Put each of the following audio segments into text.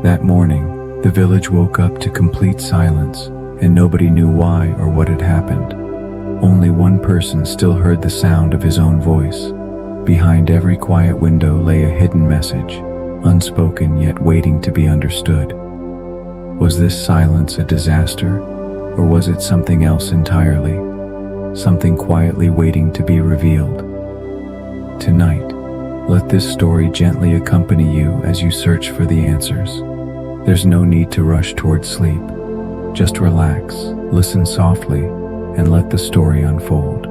That morning, the village woke up to complete silence, and nobody knew why or what had happened. Only one person still heard the sound of his own voice. Behind every quiet window lay a hidden message, unspoken yet waiting to be understood. Was this silence a disaster, or was it something else entirely? Something quietly waiting to be revealed. Tonight, let this story gently accompany you as you search for the answers. There's no need to rush towards sleep. Just relax, listen softly, and let the story unfold.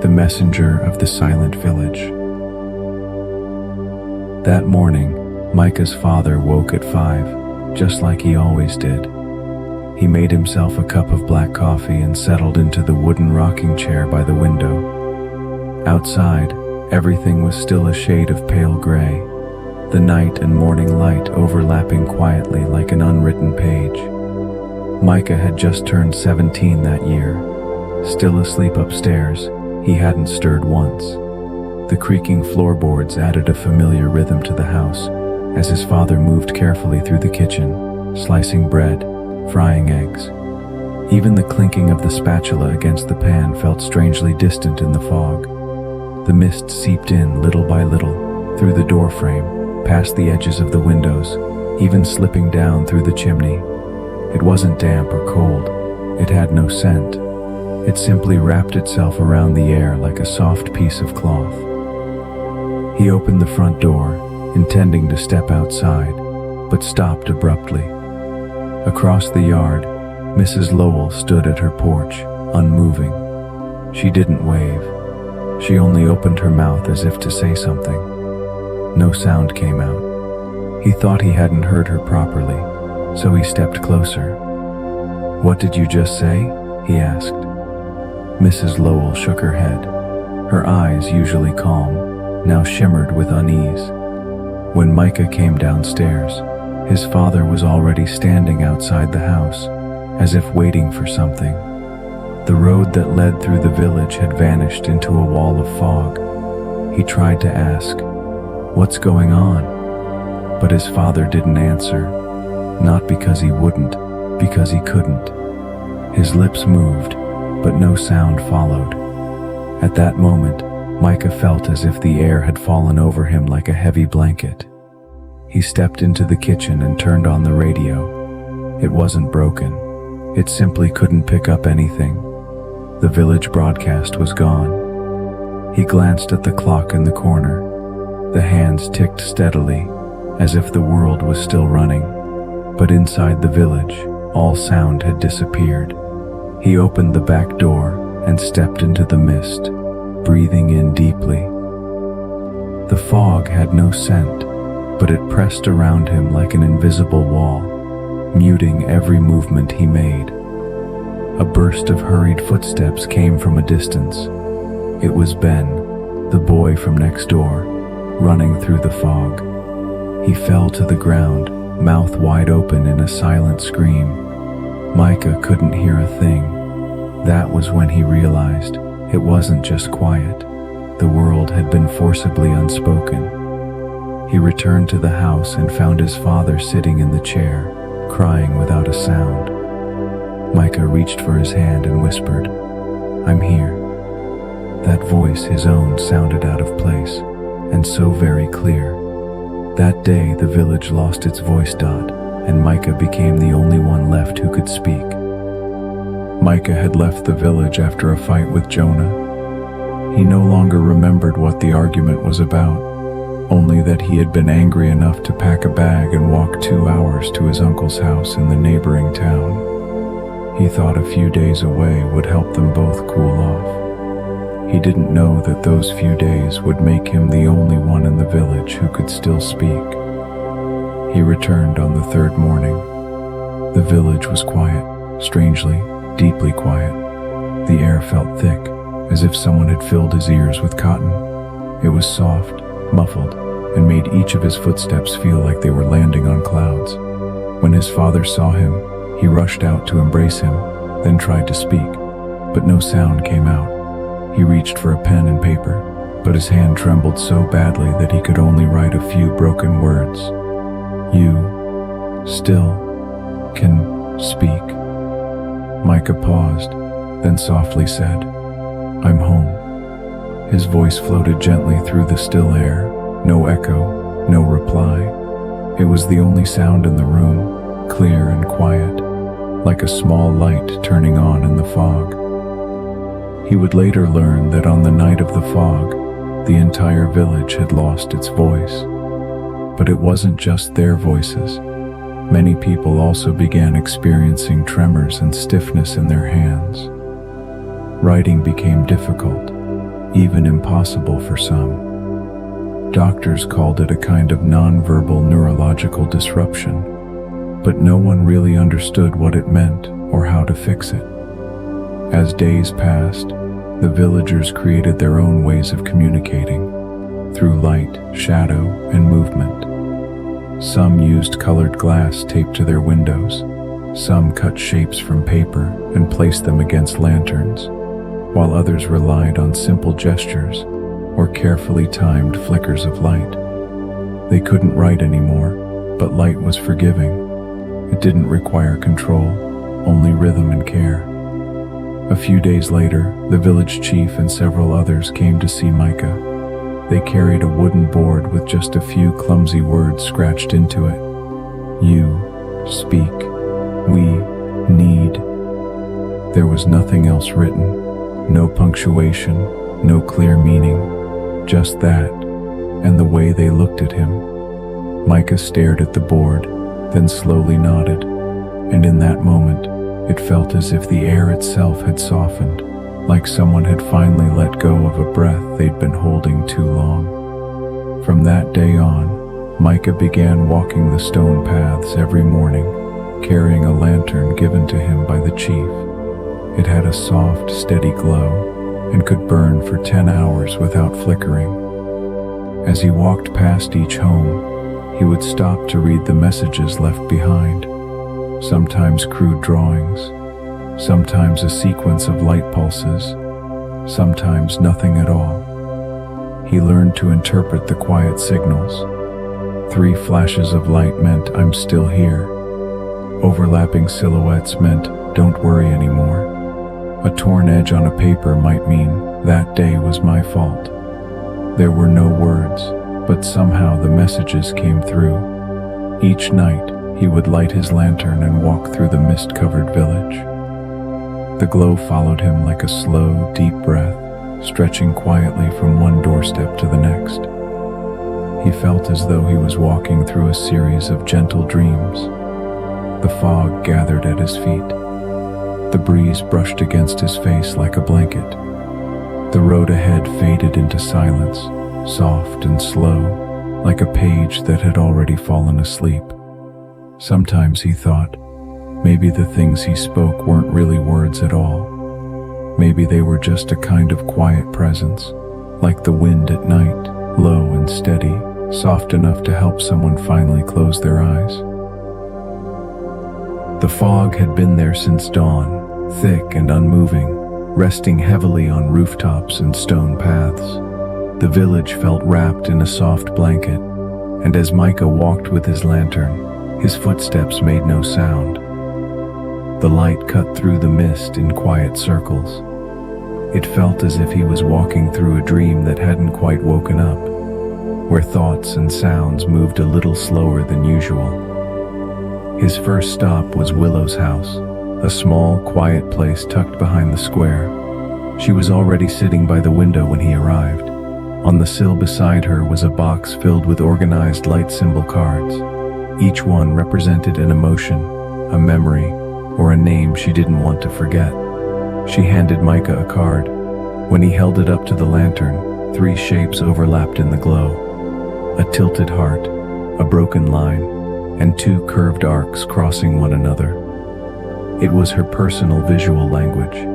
The Messenger of the Silent Village. That morning, Micah's father woke at 5, just like he always did. He made himself a cup of black coffee and settled into the wooden rocking chair by the window. Outside, everything was still a shade of pale gray, the night and morning light overlapping quietly like an unwritten page. Micah had just turned 17 that year. Still asleep upstairs, he hadn't stirred once. The creaking floorboards added a familiar rhythm to the house as his father moved carefully through the kitchen, slicing bread, frying eggs. Even the clinking of the spatula against the pan felt strangely distant in the fog. The mist seeped in little by little, through the door frame, past the edges of the windows, even slipping down through the chimney. It wasn't damp or cold. It had no scent. It simply wrapped itself around the air like a soft piece of cloth. He opened the front door, intending to step outside, but stopped abruptly. Across the yard, Mrs. Lowell stood at her porch, unmoving. She didn't wave. She only opened her mouth as if to say something. No sound came out. He thought he hadn't heard her properly, so he stepped closer. "What did you just say?" he asked. Mrs. Lowell shook her head. Her eyes, usually calm, now shimmered with unease. When Micah came downstairs, his father was already standing outside the house, as if waiting for something. The road that led through the village had vanished into a wall of fog. He tried to ask, "What's going on?" But his father didn't answer, not because he wouldn't, because he couldn't. His lips moved, but no sound followed. At that moment, Micah felt as if the air had fallen over him like a heavy blanket. He stepped into the kitchen and turned on the radio. It wasn't broken. It simply couldn't pick up anything. The village broadcast was gone. He glanced at the clock in the corner. The hands ticked steadily, as if the world was still running. But inside the village, all sound had disappeared. He opened the back door and stepped into the mist, breathing in deeply. The fog had no scent, but it pressed around him like an invisible wall, muting every movement he made. A burst of hurried footsteps came from a distance. It was Ben, the boy from next door, running through the fog. He fell to the ground, mouth wide open in a silent scream. Micah couldn't hear a thing. That was when he realized it wasn't just quiet. The world had been forcibly unspoken. He returned to the house and found his father sitting in the chair, crying without a sound. Micah reached for his hand and whispered, "I'm here." That voice, his own, sounded out of place, and so very clear. That day, the village lost its voice dot, and Micah became the only one left who could speak. Micah had left the village after a fight with Jonah. He no longer remembered what the argument was about, only that he had been angry enough to pack a bag and walk 2 hours to his uncle's house in the neighboring town. He thought a few days away would help them both cool off. He didn't know that those few days would make him the only one in the village who could still speak. He returned on the third morning. The village was quiet, strangely, deeply quiet. The air felt thick, as if someone had filled his ears with cotton. It was soft, muffled, and made each of his footsteps feel like they were landing on clouds. When his father saw him, he rushed out to embrace him, then tried to speak, but no sound came out. He reached for a pen and paper, but his hand trembled so badly that he could only write a few broken words. "You still can speak?" Micah paused, then softly said, "I'm home." His voice floated gently through the still air, no echo, no reply. It was the only sound in the room, clear and quiet, like a small light turning on in the fog. He would later learn that on the night of the fog, the entire village had lost its voice. But it wasn't just their voices. Many people also began experiencing tremors and stiffness in their hands. Writing became difficult, even impossible for some. Doctors called it a kind of nonverbal neurological disruption, but no one really understood what it meant or how to fix it. As days passed, the villagers created their own ways of communicating, through light, shadow, and movement. Some used colored glass taped to their windows. Some cut shapes from paper and placed them against lanterns, while others relied on simple gestures or carefully timed flickers of light. They couldn't write anymore, but light was forgiving. It didn't require control, only rhythm and care. A few days later, the village chief and several others came to see Micah. They carried a wooden board with just a few clumsy words scratched into it. "You speak. We need." There was nothing else written. No punctuation, no clear meaning, just that, and the way they looked at him. Micah stared at the board, then slowly nodded, and in that moment, it felt as if the air itself had softened, like someone had finally let go of a breath they'd been holding too long. From that day on, Micah began walking the stone paths every morning, carrying a lantern given to him by the chief. It had a soft, steady glow and could burn for 10 hours without flickering. As he walked past each home, he would stop to read the messages left behind, sometimes crude drawings, sometimes a sequence of light pulses, sometimes nothing at all. He learned to interpret the quiet signals. 3 flashes of light meant "I'm still here." Overlapping silhouettes meant "Don't worry anymore." A torn edge on a paper might mean "That day was my fault." There were no words, but somehow the messages came through. Each night, he would light his lantern and walk through the mist-covered village. The glow followed him like a slow, deep breath, stretching quietly from one doorstep to the next. He felt as though he was walking through a series of gentle dreams. The fog gathered at his feet. The breeze brushed against his face like a blanket. The road ahead faded into silence, soft and slow, like a page that had already fallen asleep. Sometimes he thought, maybe the things he spoke weren't really words at all. Maybe they were just a kind of quiet presence, like the wind at night, low and steady, soft enough to help someone finally close their eyes. The fog had been there since dawn, thick and unmoving, resting heavily on rooftops and stone paths. The village felt wrapped in a soft blanket, and as Micah walked with his lantern, his footsteps made no sound. The light cut through the mist in quiet circles. It felt as if he was walking through a dream that hadn't quite woken up, where thoughts and sounds moved a little slower than usual. His first stop was Willow's house, a small, quiet place tucked behind the square. She was already sitting by the window when he arrived. On the sill beside her was a box filled with organized light symbol cards. Each one represented an emotion, a memory, or a name she didn't want to forget. She handed Micah a card. When he held it up to the lantern, 3 shapes overlapped in the glow. A tilted heart, a broken line, and 2 curved arcs crossing one another. It was her personal visual language.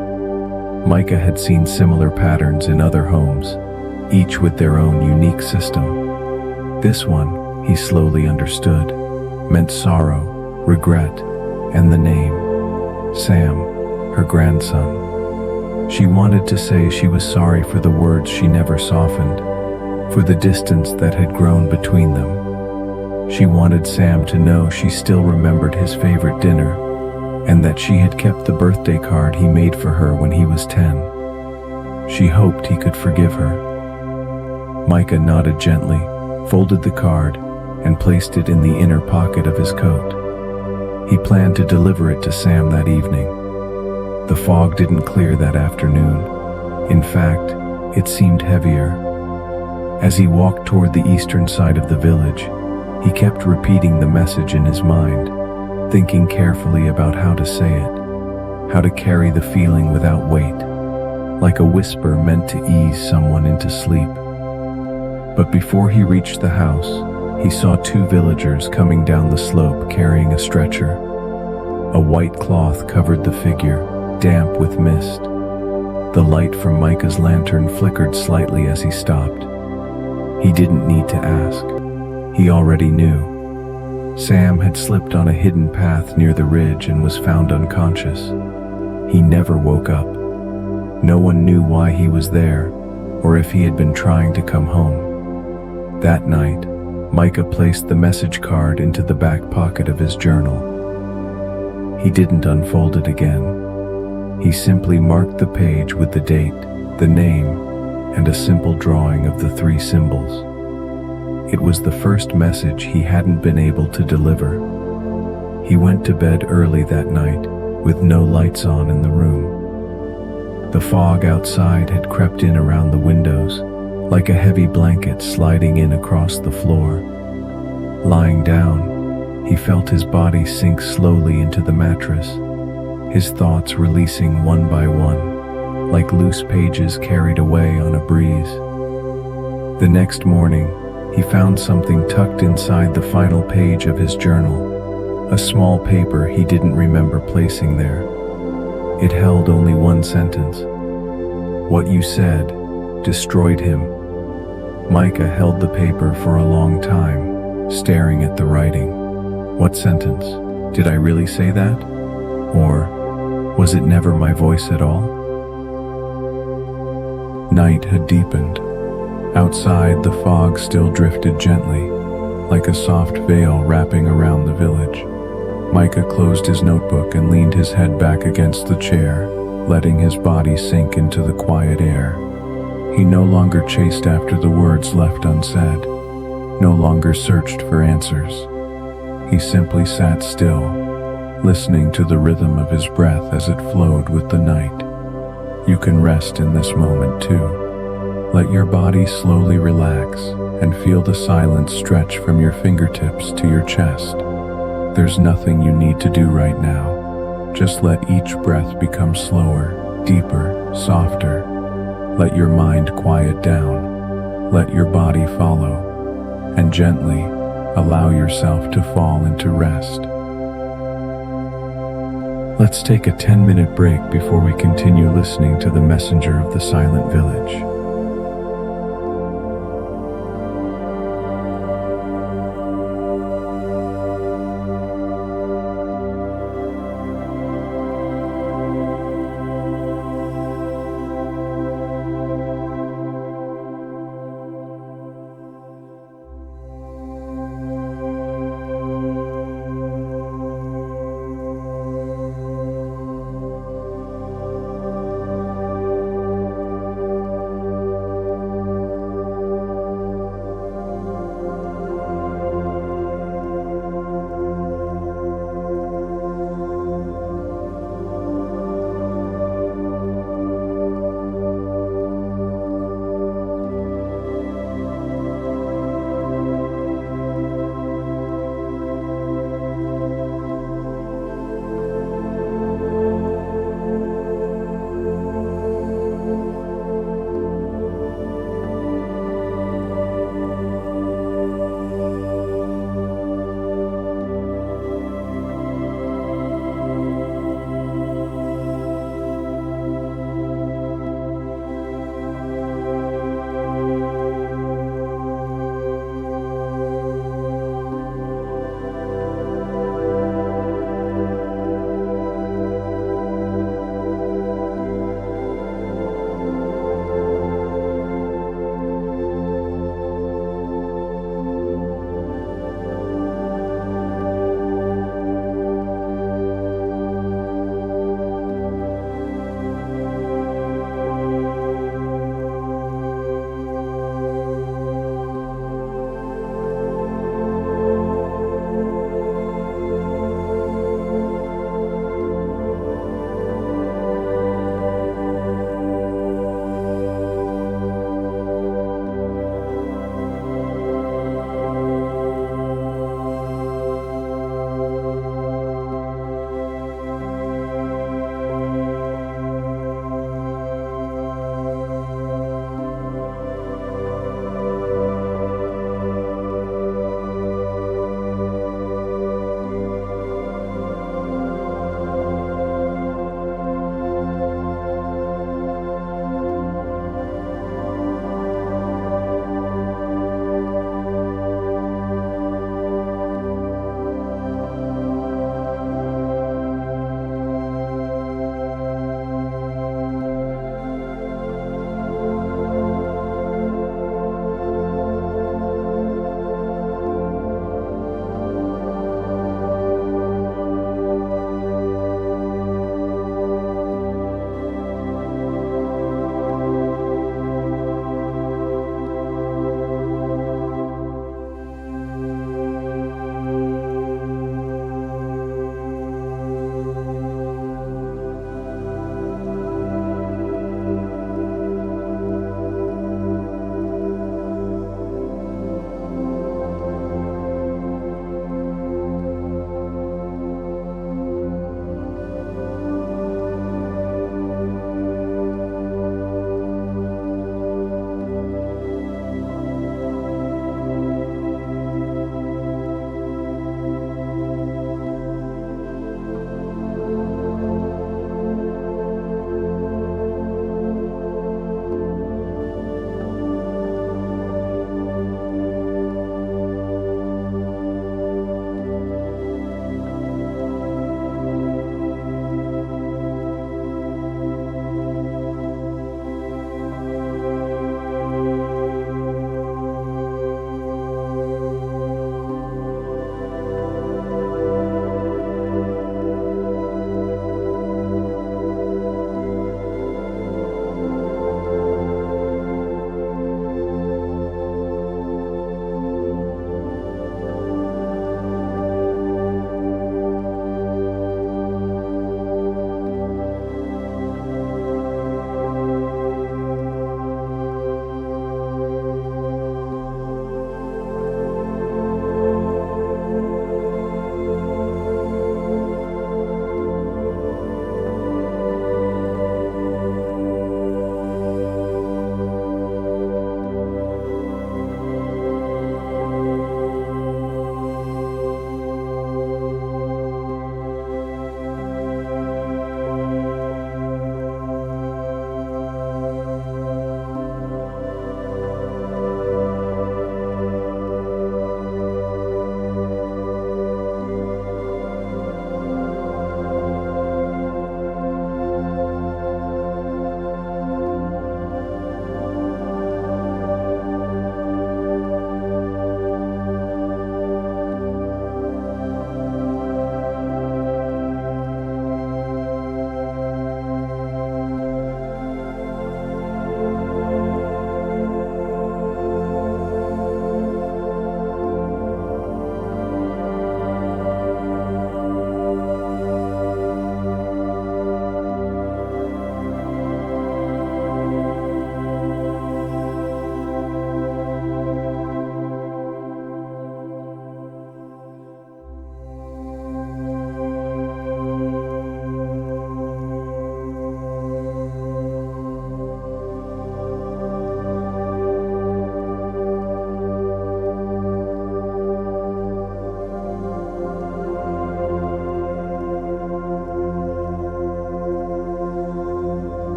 Micah had seen similar patterns in other homes, each with their own unique system. This one, he slowly understood, meant sorrow, regret, and the name, Sam, her grandson. She wanted to say she was sorry for the words she never softened, for the distance that had grown between them. She wanted Sam to know she still remembered his favorite dinner, and that she had kept the birthday card he made for her when he was 10. She hoped he could forgive her. Micah nodded gently, folded the card, and placed it in the inner pocket of his coat. He planned to deliver it to Sam that evening. The fog didn't clear that afternoon. In fact, it seemed heavier. As he walked toward the eastern side of the village, he kept repeating the message in his mind, thinking carefully about how to say it, how to carry the feeling without weight, like a whisper meant to ease someone into sleep. But before he reached the house, he saw two villagers coming down the slope carrying a stretcher. A white cloth covered the figure, damp with mist. The light from Micah's lantern flickered slightly as he stopped. He didn't need to ask. He already knew. Sam had slipped on a hidden path near the ridge and was found unconscious. He never woke up. No one knew why he was there, or if he had been trying to come home. That night, Micah placed the message card into the back pocket of his journal. He didn't unfold it again. He simply marked the page with the date, the name, and a simple drawing of the three symbols. It was the first message he hadn't been able to deliver. He went to bed early that night, with no lights on in the room. The fog outside had crept in around the windows, like a heavy blanket sliding in across the floor. Lying down, he felt his body sink slowly into the mattress, his thoughts releasing one by one, like loose pages carried away on a breeze. The next morning, he found something tucked inside the final page of his journal, a small paper he didn't remember placing there. It held only one sentence. "What you said destroyed him." Micah held the paper for a long time, staring at the writing. What sentence? Did I really say that? Or was it never my voice at all? Night had deepened. Outside, the fog still drifted gently, like a soft veil wrapping around the village. Micah closed his notebook and leaned his head back against the chair, letting his body sink into the quiet air. He no longer chased after the words left unsaid, no longer searched for answers. He simply sat still, listening to the rhythm of his breath as it flowed with the night. You can rest in this moment too. Let your body slowly relax and feel the silence stretch from your fingertips to your chest. There's nothing you need to do right now. Just let each breath become slower, deeper, softer. Let your mind quiet down. Let your body follow. And gently allow yourself to fall into rest. Let's take a 10-minute break before we continue listening to the messenger of the silent village.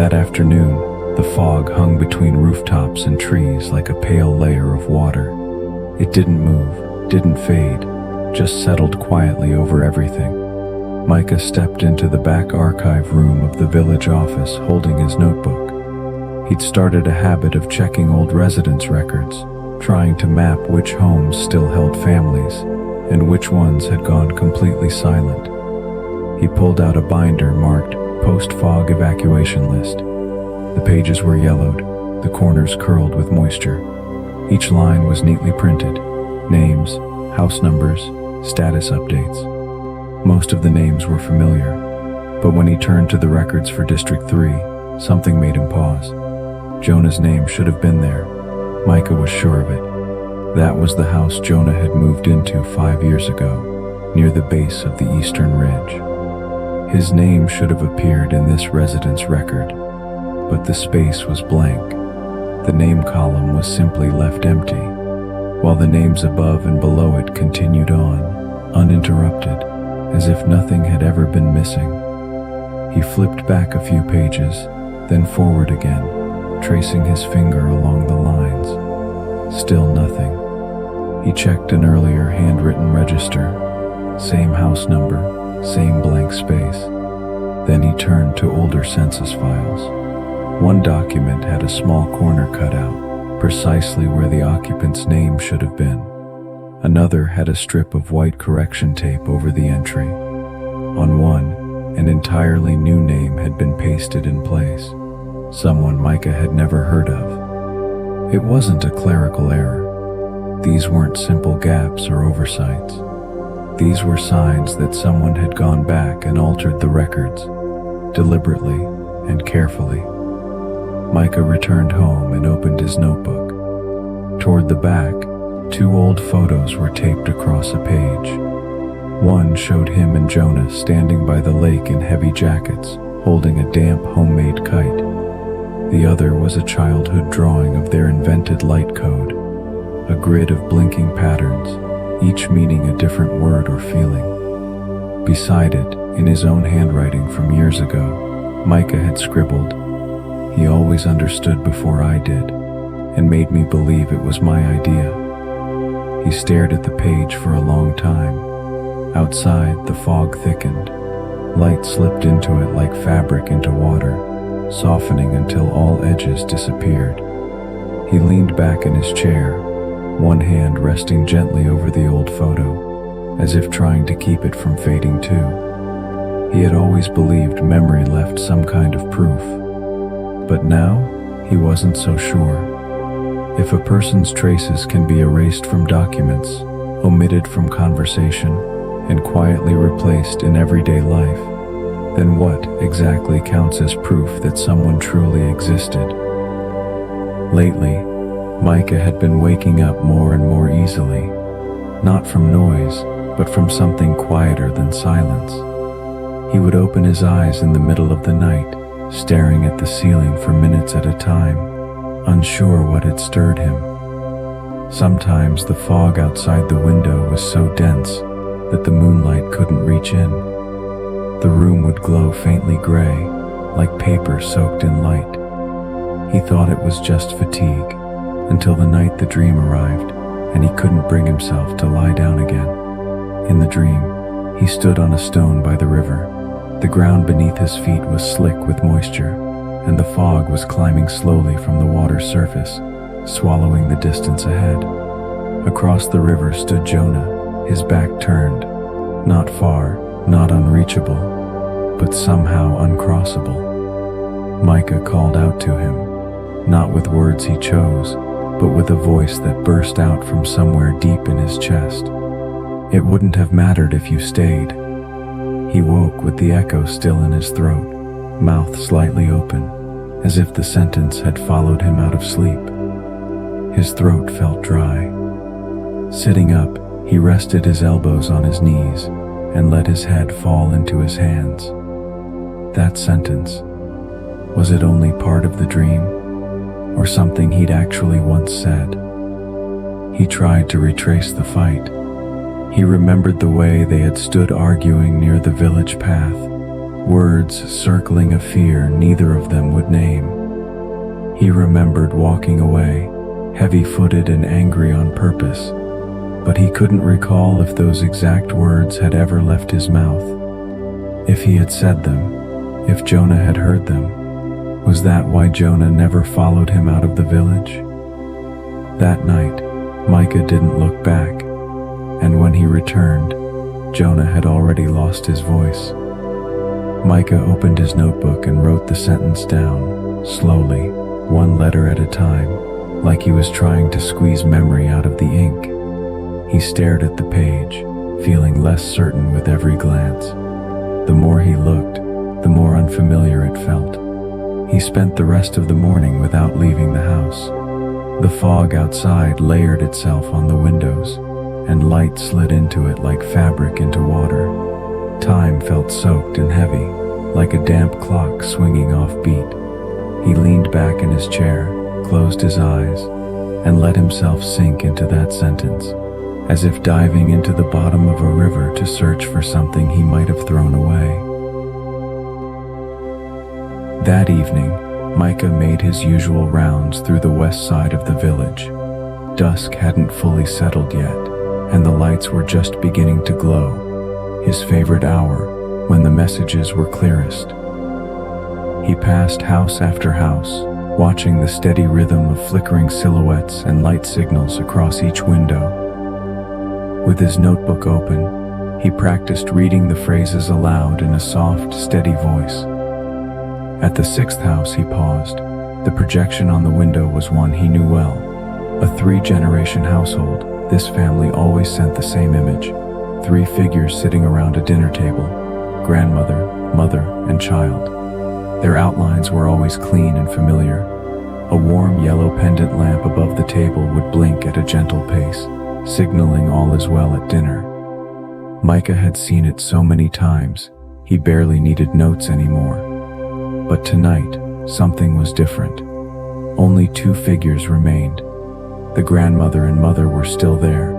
That afternoon, the fog hung between rooftops and trees like a pale layer of water. It didn't move, didn't fade, just settled quietly over everything. Micah stepped into the back archive room of the village office holding his notebook. He'd started a habit of checking old residence records, trying to map which homes still held families and which ones had gone completely silent. He pulled out a binder marked Post-Fog Evacuation List. The pages were yellowed, the corners curled with moisture. Each line was neatly printed: names, house numbers, status updates. Most of the names were familiar, but when he turned to the records for District 3, something made him pause. Jonah's name should have been there. Micah was sure of it. That was the house Jonah had moved into 5 years ago, near the base of the eastern ridge. His name should have appeared in this residence record, but the space was blank. The name column was simply left empty, while the names above and below it continued on, uninterrupted, as if nothing had ever been missing. He flipped back a few pages, then forward again, tracing his finger along the lines. Still nothing. He checked an earlier handwritten register. Same house number, same blank space. Then he turned to older census files. One document had a small corner cut out, precisely where the occupant's name should have been. Another had a strip of white correction tape over the entry. On one, an entirely new name had been pasted in place. Someone Micah had never heard of. It wasn't a clerical error. These weren't simple gaps or oversights. These were signs that someone had gone back and altered the records, deliberately and carefully. Micah returned home and opened his notebook. Toward the back, 2 old photos were taped across a page. One showed him and Jonah standing by the lake in heavy jackets, holding a damp homemade kite. The other was a childhood drawing of their invented light code, a grid of blinking patterns, each meaning a different word or feeling. Beside it, in his own handwriting from years ago, Micah had scribbled, "He always understood before I did, and made me believe it was my idea." He stared at the page for a long time. Outside, the fog thickened. Light slipped into it like fabric into water, softening until all edges disappeared. He leaned back in his chair, one hand resting gently over the old photo, as if trying to keep it from fading too. He had always believed memory left some kind of proof, but now he wasn't so sure. If a person's traces can be erased from documents, omitted from conversation, and quietly replaced in everyday life, then what exactly counts as proof that someone truly existed? Lately, Micah had been waking up more and more easily, not from noise, but from something quieter than silence. He would open his eyes in the middle of the night, staring at the ceiling for minutes at a time, unsure what had stirred him. Sometimes the fog outside the window was so dense that the moonlight couldn't reach in. The room would glow faintly gray, like paper soaked in light. He thought it was just fatigue, until the night the dream arrived, and he couldn't bring himself to lie down again. In the dream, he stood on a stone by the river. The ground beneath his feet was slick with moisture, and the fog was climbing slowly from the water's surface, swallowing the distance ahead. Across the river stood Jonah, his back turned, not far, not unreachable, but somehow uncrossable. Micah called out to him, not with words he chose, but with a voice that burst out from somewhere deep in his chest. "It wouldn't have mattered if you stayed." He woke with the echo still in his throat, mouth slightly open, as if the sentence had followed him out of sleep. His throat felt dry. Sitting up, he rested his elbows on his knees and let his head fall into his hands. That sentence, was it only part of the dream, or something he'd actually once said? He tried to retrace the fight. He remembered the way they had stood arguing near the village path, words circling a fear neither of them would name. He remembered walking away, heavy-footed and angry on purpose, but he couldn't recall if those exact words had ever left his mouth. If he had said them, if Jonah had heard them, was that why Jonah never followed him out of the village? That night, Micah didn't look back, and when he returned, Jonah had already lost his voice. Micah opened his notebook and wrote the sentence down, slowly, one letter at a time, like he was trying to squeeze memory out of the ink. He stared at the page, feeling less certain with every glance. The more he looked, the more unfamiliar it felt. He spent the rest of the morning without leaving the house. The fog outside layered itself on the windows, and light slid into it like fabric into water. Time felt soaked and heavy, like a damp clock swinging off beat. He leaned back in his chair, closed his eyes, and let himself sink into that sentence, as if diving into the bottom of a river to search for something he might have thrown away. That evening, Micah made his usual rounds through the west side of the village. Dusk hadn't fully settled yet, and the lights were just beginning to glow, his favorite hour, when the messages were clearest. He passed house after house, watching the steady rhythm of flickering silhouettes and light signals across each window. With his notebook open, he practiced reading the phrases aloud in a soft, steady voice. At the sixth house he paused. The projection on the window was one he knew well. A 3-generation household, this family always sent the same image. 3 figures sitting around a dinner table, grandmother, mother, and child. Their outlines were always clean and familiar. A warm yellow pendant lamp above the table would blink at a gentle pace, signaling all is well at dinner. Micah had seen it so many times, he barely needed notes anymore. But tonight, something was different. Only 2 figures remained. The grandmother and mother were still there,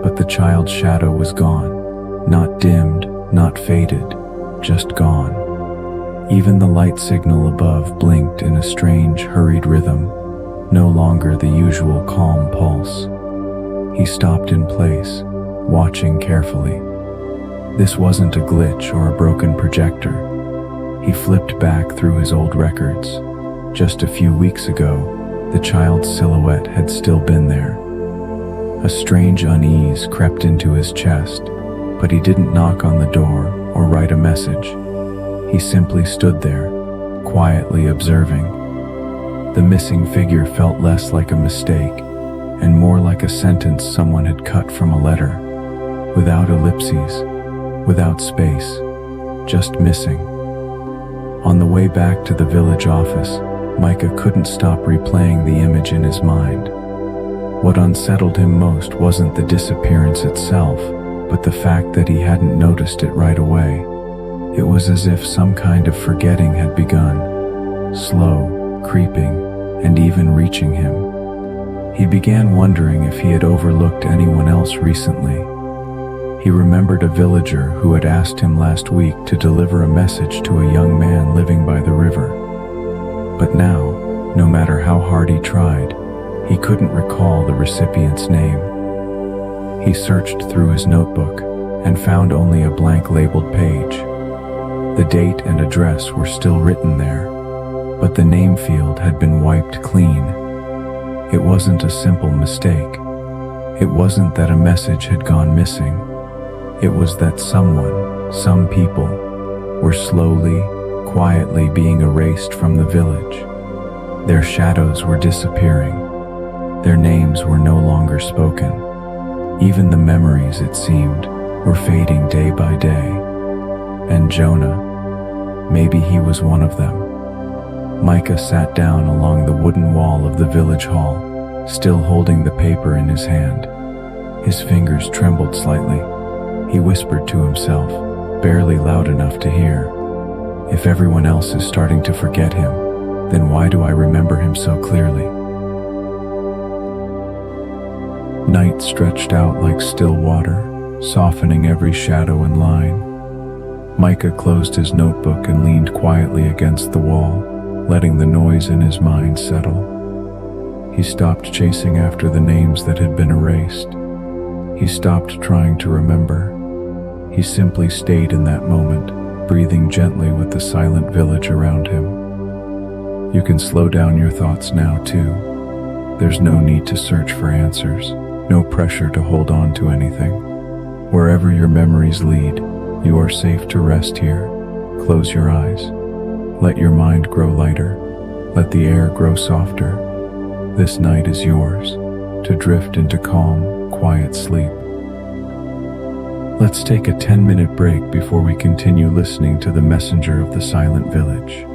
but the child's shadow was gone. Not dimmed, not faded, just gone. Even the light signal above blinked in a strange, hurried rhythm, no longer the usual calm pulse. He stopped in place, watching carefully. This wasn't a glitch or a broken projector. He flipped back through his old records. Just a few weeks ago, the child's silhouette had still been there. A strange unease crept into his chest, but he didn't knock on the door or write a message. He simply stood there, quietly observing. The missing figure felt less like a mistake and more like a sentence someone had cut from a letter, without ellipses, without space, just missing. On the way back to the village office, Micah couldn't stop replaying the image in his mind. What unsettled him most wasn't the disappearance itself, but the fact that he hadn't noticed it right away. It was as if some kind of forgetting had begun, slow, creeping, and even reaching him. He began wondering if he had overlooked anyone else recently. He remembered a villager who had asked him last week to deliver a message to a young man living by the river. But now, no matter how hard he tried, he couldn't recall the recipient's name. He searched through his notebook and found only a blank labeled page. The date and address were still written there, but the name field had been wiped clean. It wasn't a simple mistake. It wasn't that a message had gone missing. It was that someone, some people, were slowly, quietly being erased from the village. Their shadows were disappearing. Their names were no longer spoken. Even the memories, it seemed, were fading day by day. And Jonah, maybe he was one of them. Micah sat down along the wooden wall of the village hall, still holding the paper in his hand. His fingers trembled slightly. He whispered to himself, barely loud enough to hear, "If everyone else is starting to forget him, then why do I remember him so clearly?" Night stretched out like still water, softening every shadow and line. Micah closed his notebook and leaned quietly against the wall, letting the noise in his mind settle. He stopped chasing after the names that had been erased. He stopped trying to remember. He simply stayed in that moment, breathing gently with the silent village around him. You can slow down your thoughts now, too. There's no need to search for answers, no pressure to hold on to anything. Wherever your memories lead, you are safe to rest here. Close your eyes. Let your mind grow lighter. Let the air grow softer. This night is yours, to drift into calm, quiet sleep. Let's take a 10-minute break before we continue listening to the messenger of the silent village.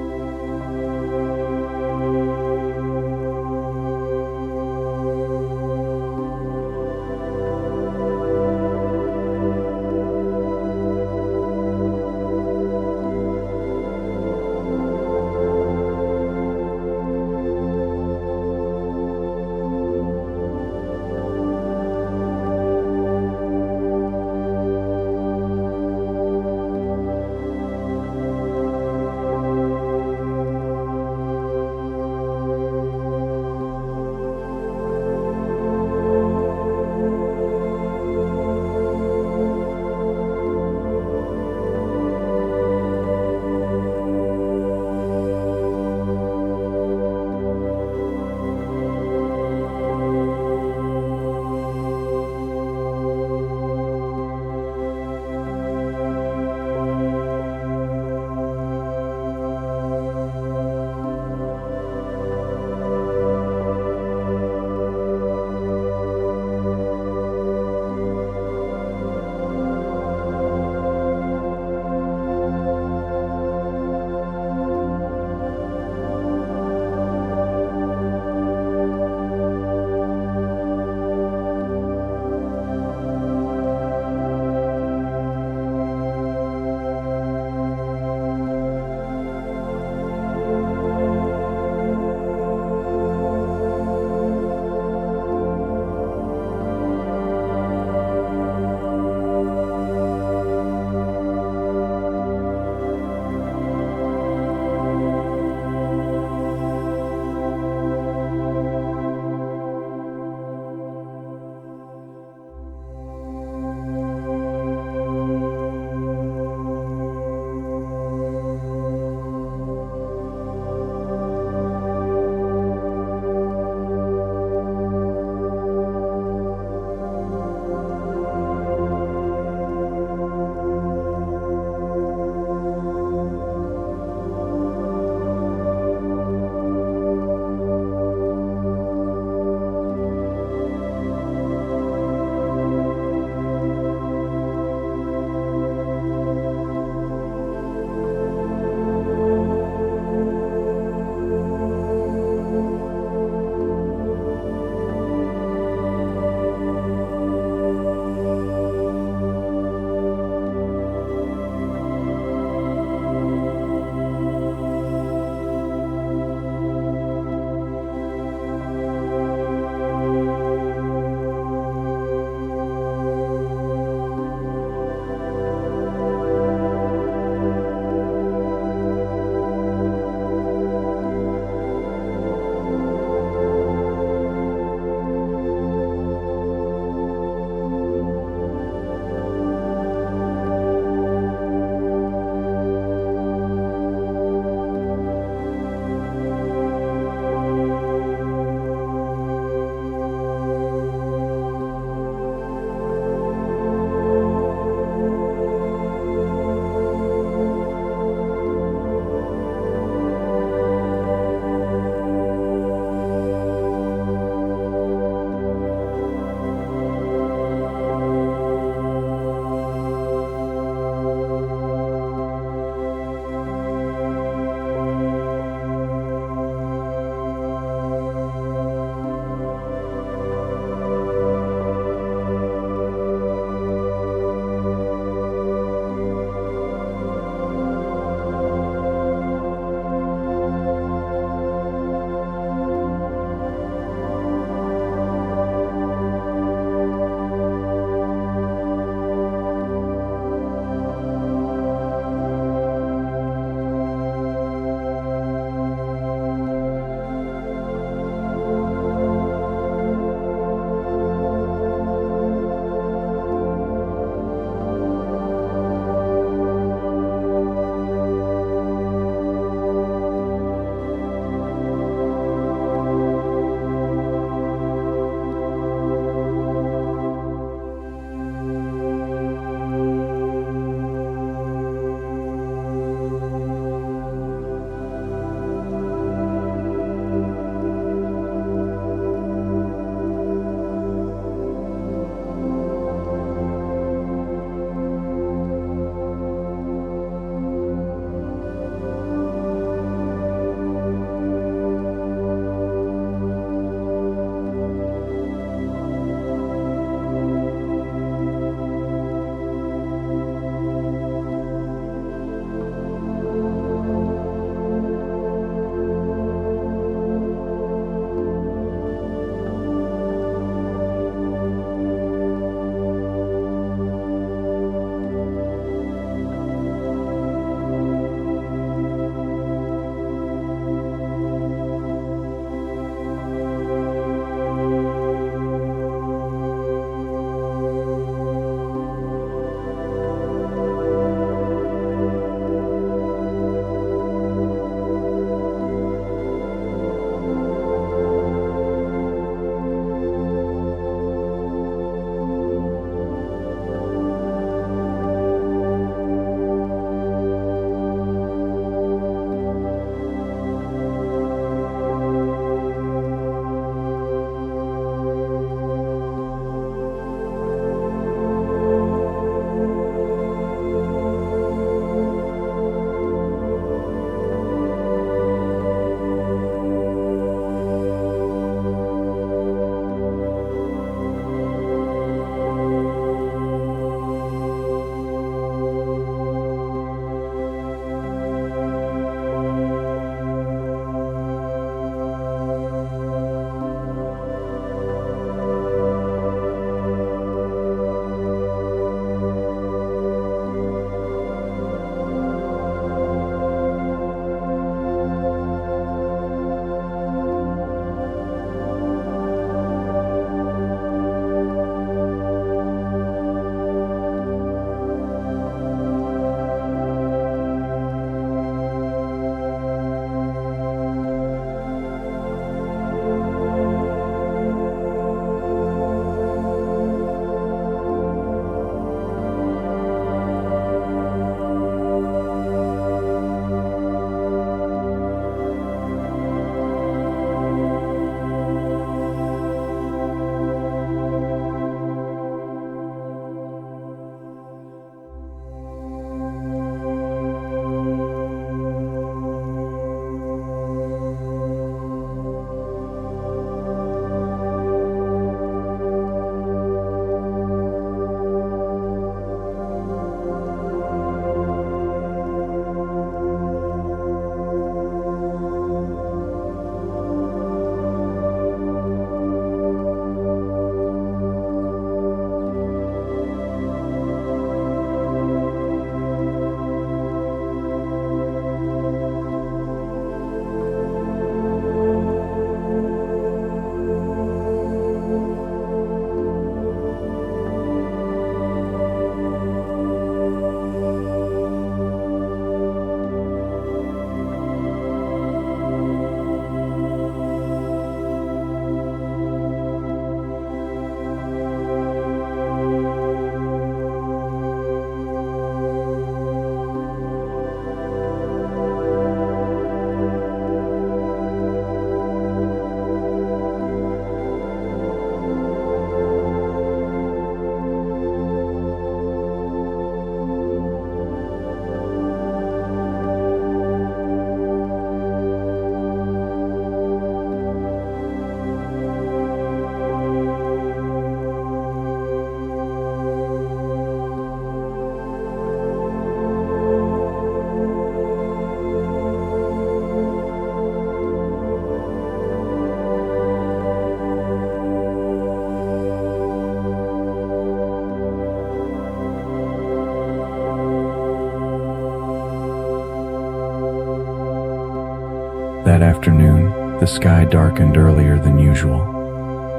That afternoon, the sky darkened earlier than usual.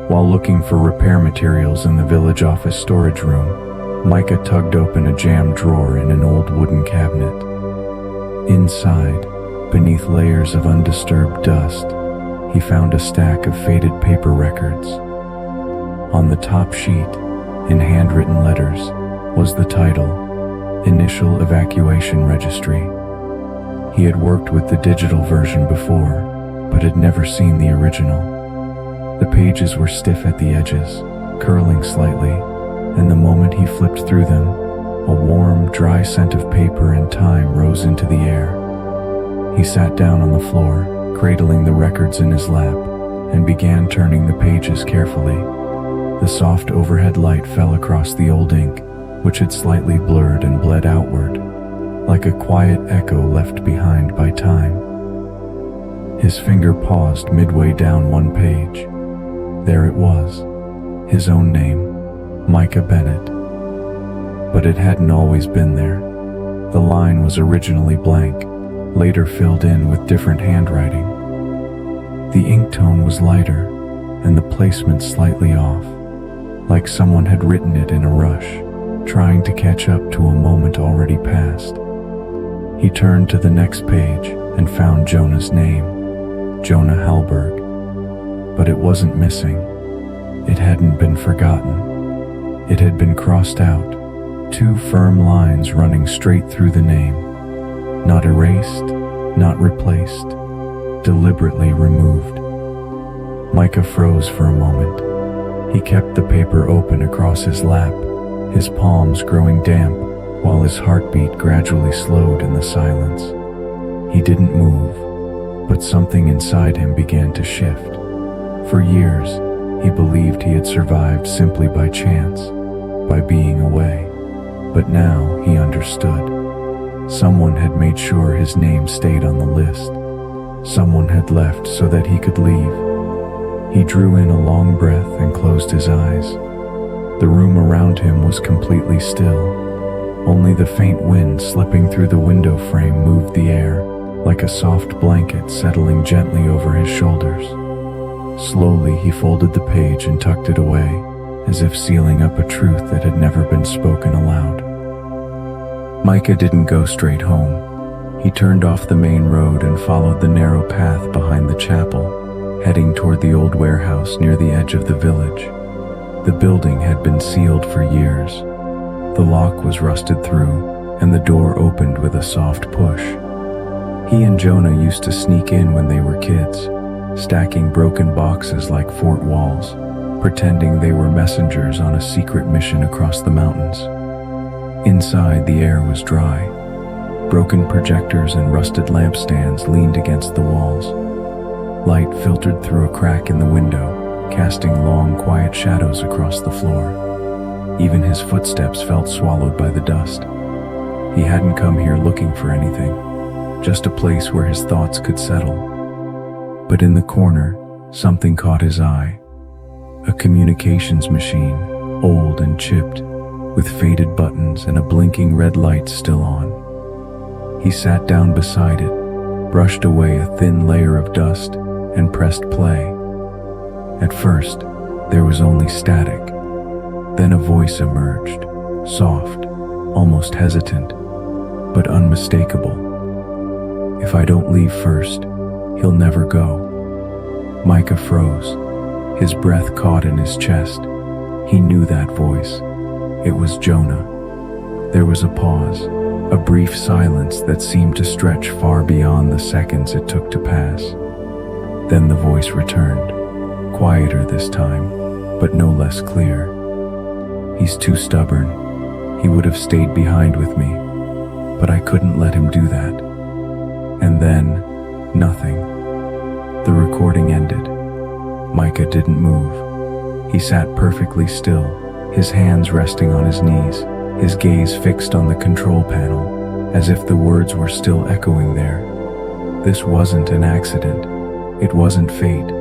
While looking for repair materials in the village office storage room, Micah tugged open a jammed drawer in an old wooden cabinet. Inside, beneath layers of undisturbed dust, he found a stack of faded paper records. On the top sheet, in handwritten letters, was the title, Initial Evacuation Registry. He had worked with the digital version before, but had never seen the original. The pages were stiff at the edges, curling slightly, and the moment he flipped through them, a warm, dry scent of paper and time rose into the air. He sat down on the floor, cradling the records in his lap, and began turning the pages carefully. The soft overhead light fell across the old ink, which had slightly blurred and bled outward, like a quiet echo left behind by time. His finger paused midway down one page. There it was, his own name, Micah Bennett. But it hadn't always been there. The line was originally blank, later filled in with different handwriting. The ink tone was lighter, and the placement slightly off, like someone had written it in a rush, trying to catch up to a moment already past. He turned to the next page and found Jonah's name, Jonah Halberg. But it wasn't missing. It hadn't been forgotten. It had been crossed out, two firm lines running straight through the name. Not erased, not replaced, deliberately removed. Micah froze for a moment. He kept the paper open across his lap, his palms growing damp, while his heartbeat gradually slowed in the silence. He didn't move, but something inside him began to shift. For years, he believed he had survived simply by chance, by being away. But now he understood. Someone had made sure his name stayed on the list. Someone had left so that he could leave. He drew in a long breath and closed his eyes. The room around him was completely still. Only the faint wind slipping through the window frame moved the air, like a soft blanket settling gently over his shoulders. Slowly, he folded the page and tucked it away, as if sealing up a truth that had never been spoken aloud. Micah didn't go straight home. He turned off the main road and followed the narrow path behind the chapel, heading toward the old warehouse near the edge of the village. The building had been sealed for years. The lock was rusted through, and the door opened with a soft push. He and Jonah used to sneak in when they were kids, stacking broken boxes like fort walls, pretending they were messengers on a secret mission across the mountains. Inside, the air was dry. Broken projectors and rusted lampstands leaned against the walls. Light filtered through a crack in the window, casting long, quiet shadows across the floor. Even his footsteps felt swallowed by the dust. He hadn't come here looking for anything, just a place where his thoughts could settle. But in the corner, something caught his eye. A communications machine, old and chipped, with faded buttons and a blinking red light still on. He sat down beside it, brushed away a thin layer of dust, and pressed play. At first, there was only static. Then a voice emerged, soft, almost hesitant, but unmistakable. "If I don't leave first, he'll never go." Micah froze. His breath caught in his chest. He knew that voice. It was Jonah. There was a pause, a brief silence that seemed to stretch far beyond the seconds it took to pass. Then the voice returned, quieter this time, but no less clear. "He's too stubborn. He would have stayed behind with me, but I couldn't let him do that." And then, nothing. The recording ended. Micah didn't move. He sat perfectly still, his hands resting on his knees, his gaze fixed on the control panel, as if the words were still echoing there. This wasn't an accident. It wasn't fate.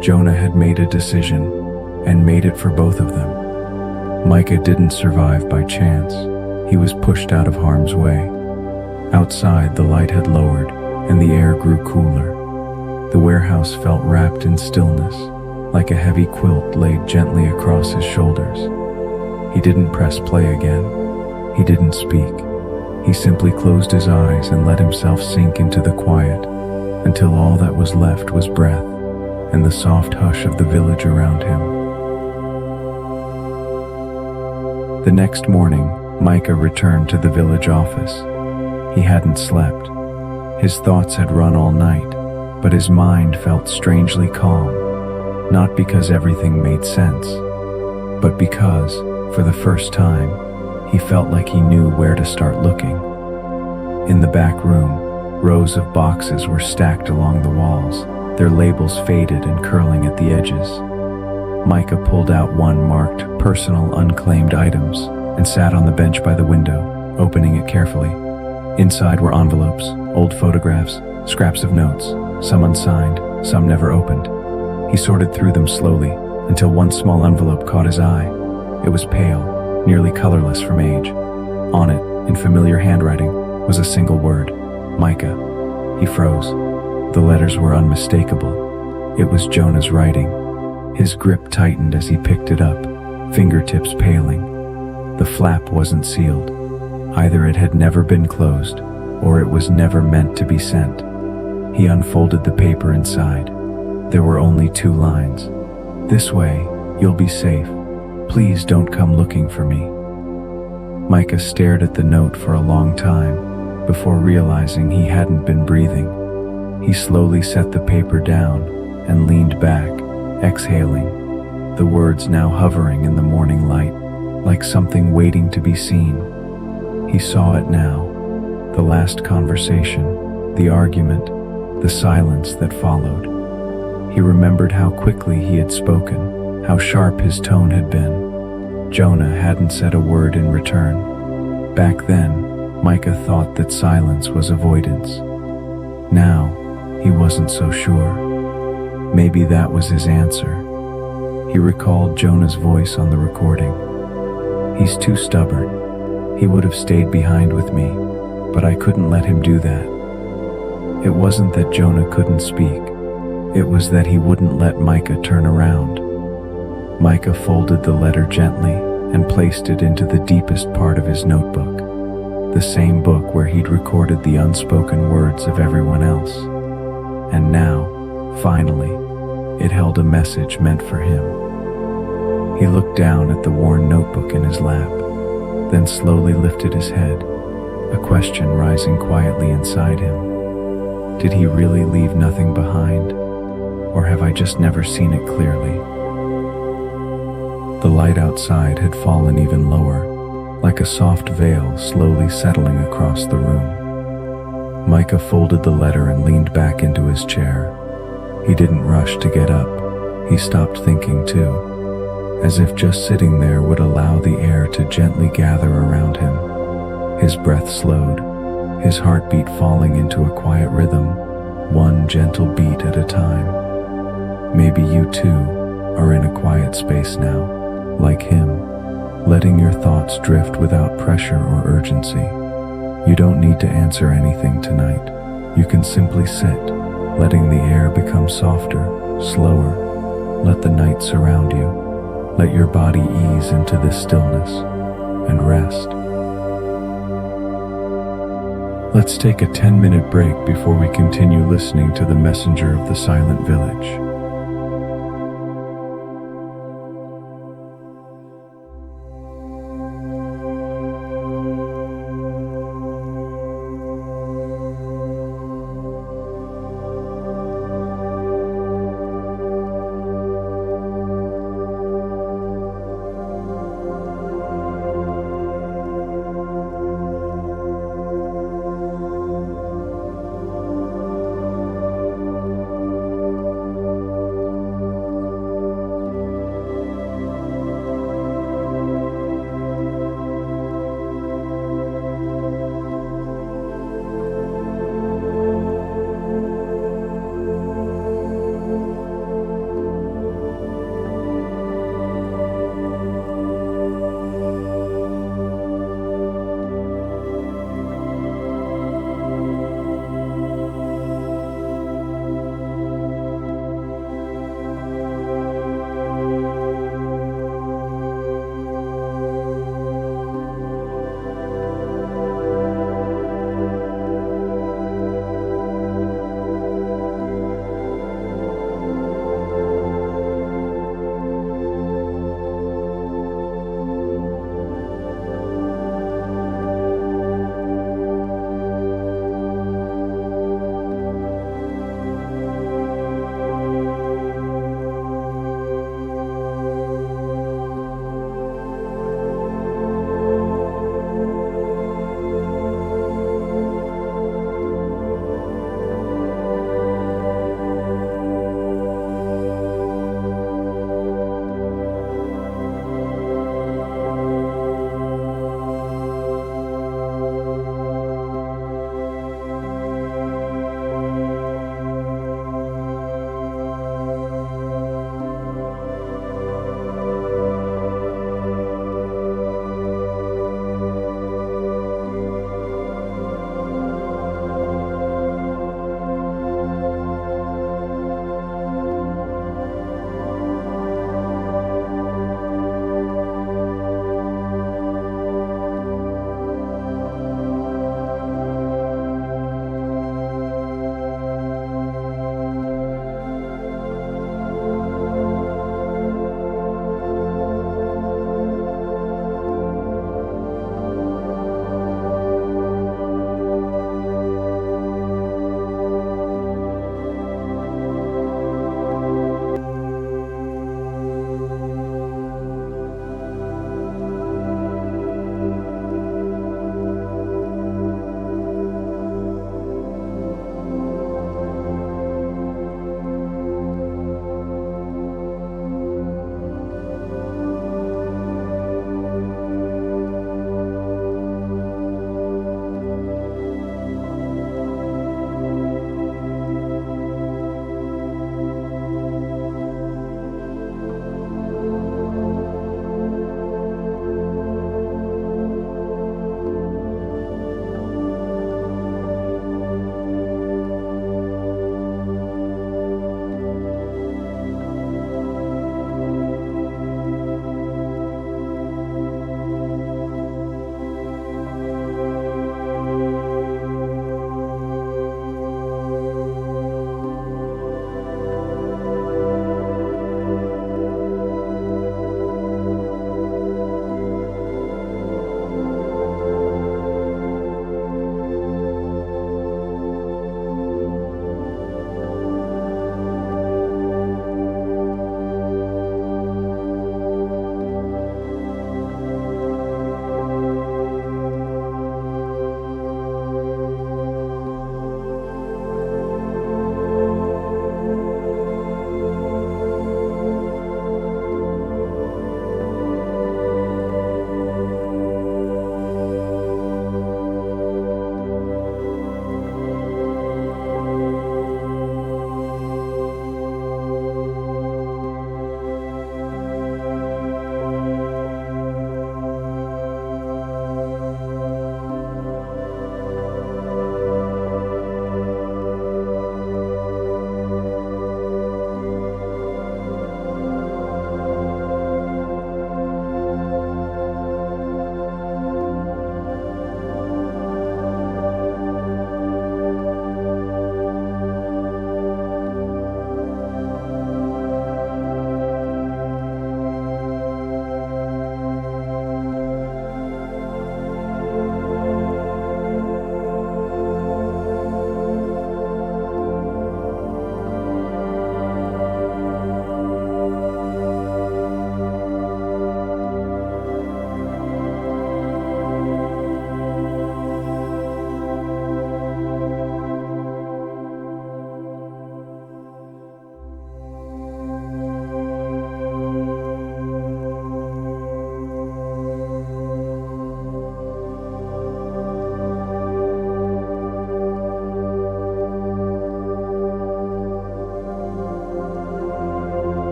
Jonah had made a decision, and made it for both of them. Micah didn't survive by chance. He was pushed out of harm's way. Outside, the light had lowered, and the air grew cooler. The warehouse felt wrapped in stillness, like a heavy quilt laid gently across his shoulders. He didn't press play again. He didn't speak. He simply closed his eyes and let himself sink into the quiet until all that was left was breath and the soft hush of the village around him. The next morning, Micah returned to the village office. He hadn't slept. His thoughts had run all night, but his mind felt strangely calm, not because everything made sense, but because, for the first time, he felt like he knew where to start looking. In the back room, rows of boxes were stacked along the walls, their labels faded and curling at the edges. Micah pulled out one marked "Personal Unclaimed Items" and sat on the bench by the window, opening it carefully. Inside were envelopes, old photographs, scraps of notes, some unsigned, some never opened. He sorted through them slowly until one small envelope caught his eye. It was pale, nearly colorless from age. On it, in familiar handwriting, was a single word: Micah. He froze. The letters were unmistakable. It was Jonah's writing. His grip tightened as he picked it up, fingertips paling. The flap wasn't sealed. Either it had never been closed, or it was never meant to be sent. He unfolded the paper inside. There were only 2 lines. "This way, you'll be safe. Please don't come looking for me." Micah stared at the note for a long time before realizing he hadn't been breathing. He slowly set the paper down and leaned back, exhaling, the words now hovering in the morning light, like something waiting to be seen. He saw it now, the last conversation, the argument, the silence that followed. He remembered how quickly he had spoken, how sharp his tone had been. Jonah hadn't said a word in return. Back then, Micah thought that silence was avoidance. Now, he wasn't so sure. Maybe that was his answer. He recalled Jonah's voice on the recording. "He's too stubborn. He would have stayed behind with me, but I couldn't let him do that." It wasn't that Jonah couldn't speak. It was that he wouldn't let Micah turn around. Micah folded the letter gently and placed it into the deepest part of his notebook, the same book where he'd recorded the unspoken words of everyone else. And now, finally, it held a message meant for him. He looked down at the worn notebook in his lap, then slowly lifted his head, a question rising quietly inside him. Did he really leave nothing behind? Or have I just never seen it clearly? The light outside had fallen even lower, like a soft veil slowly settling across the room. Micah folded the letter and leaned back into his chair. He didn't rush to get up. He stopped thinking too, as if just sitting there would allow the air to gently gather around him. His breath slowed, his heartbeat falling into a quiet rhythm, one gentle beat at a time. Maybe you too are in a quiet space now, like him, letting your thoughts drift without pressure or urgency. You don't need to answer anything tonight. You can simply sit, letting the air become softer, slower. Let the night surround you. Let your body ease into this stillness and rest. Let's take a 10-minute break before we continue listening to the messenger of the silent village.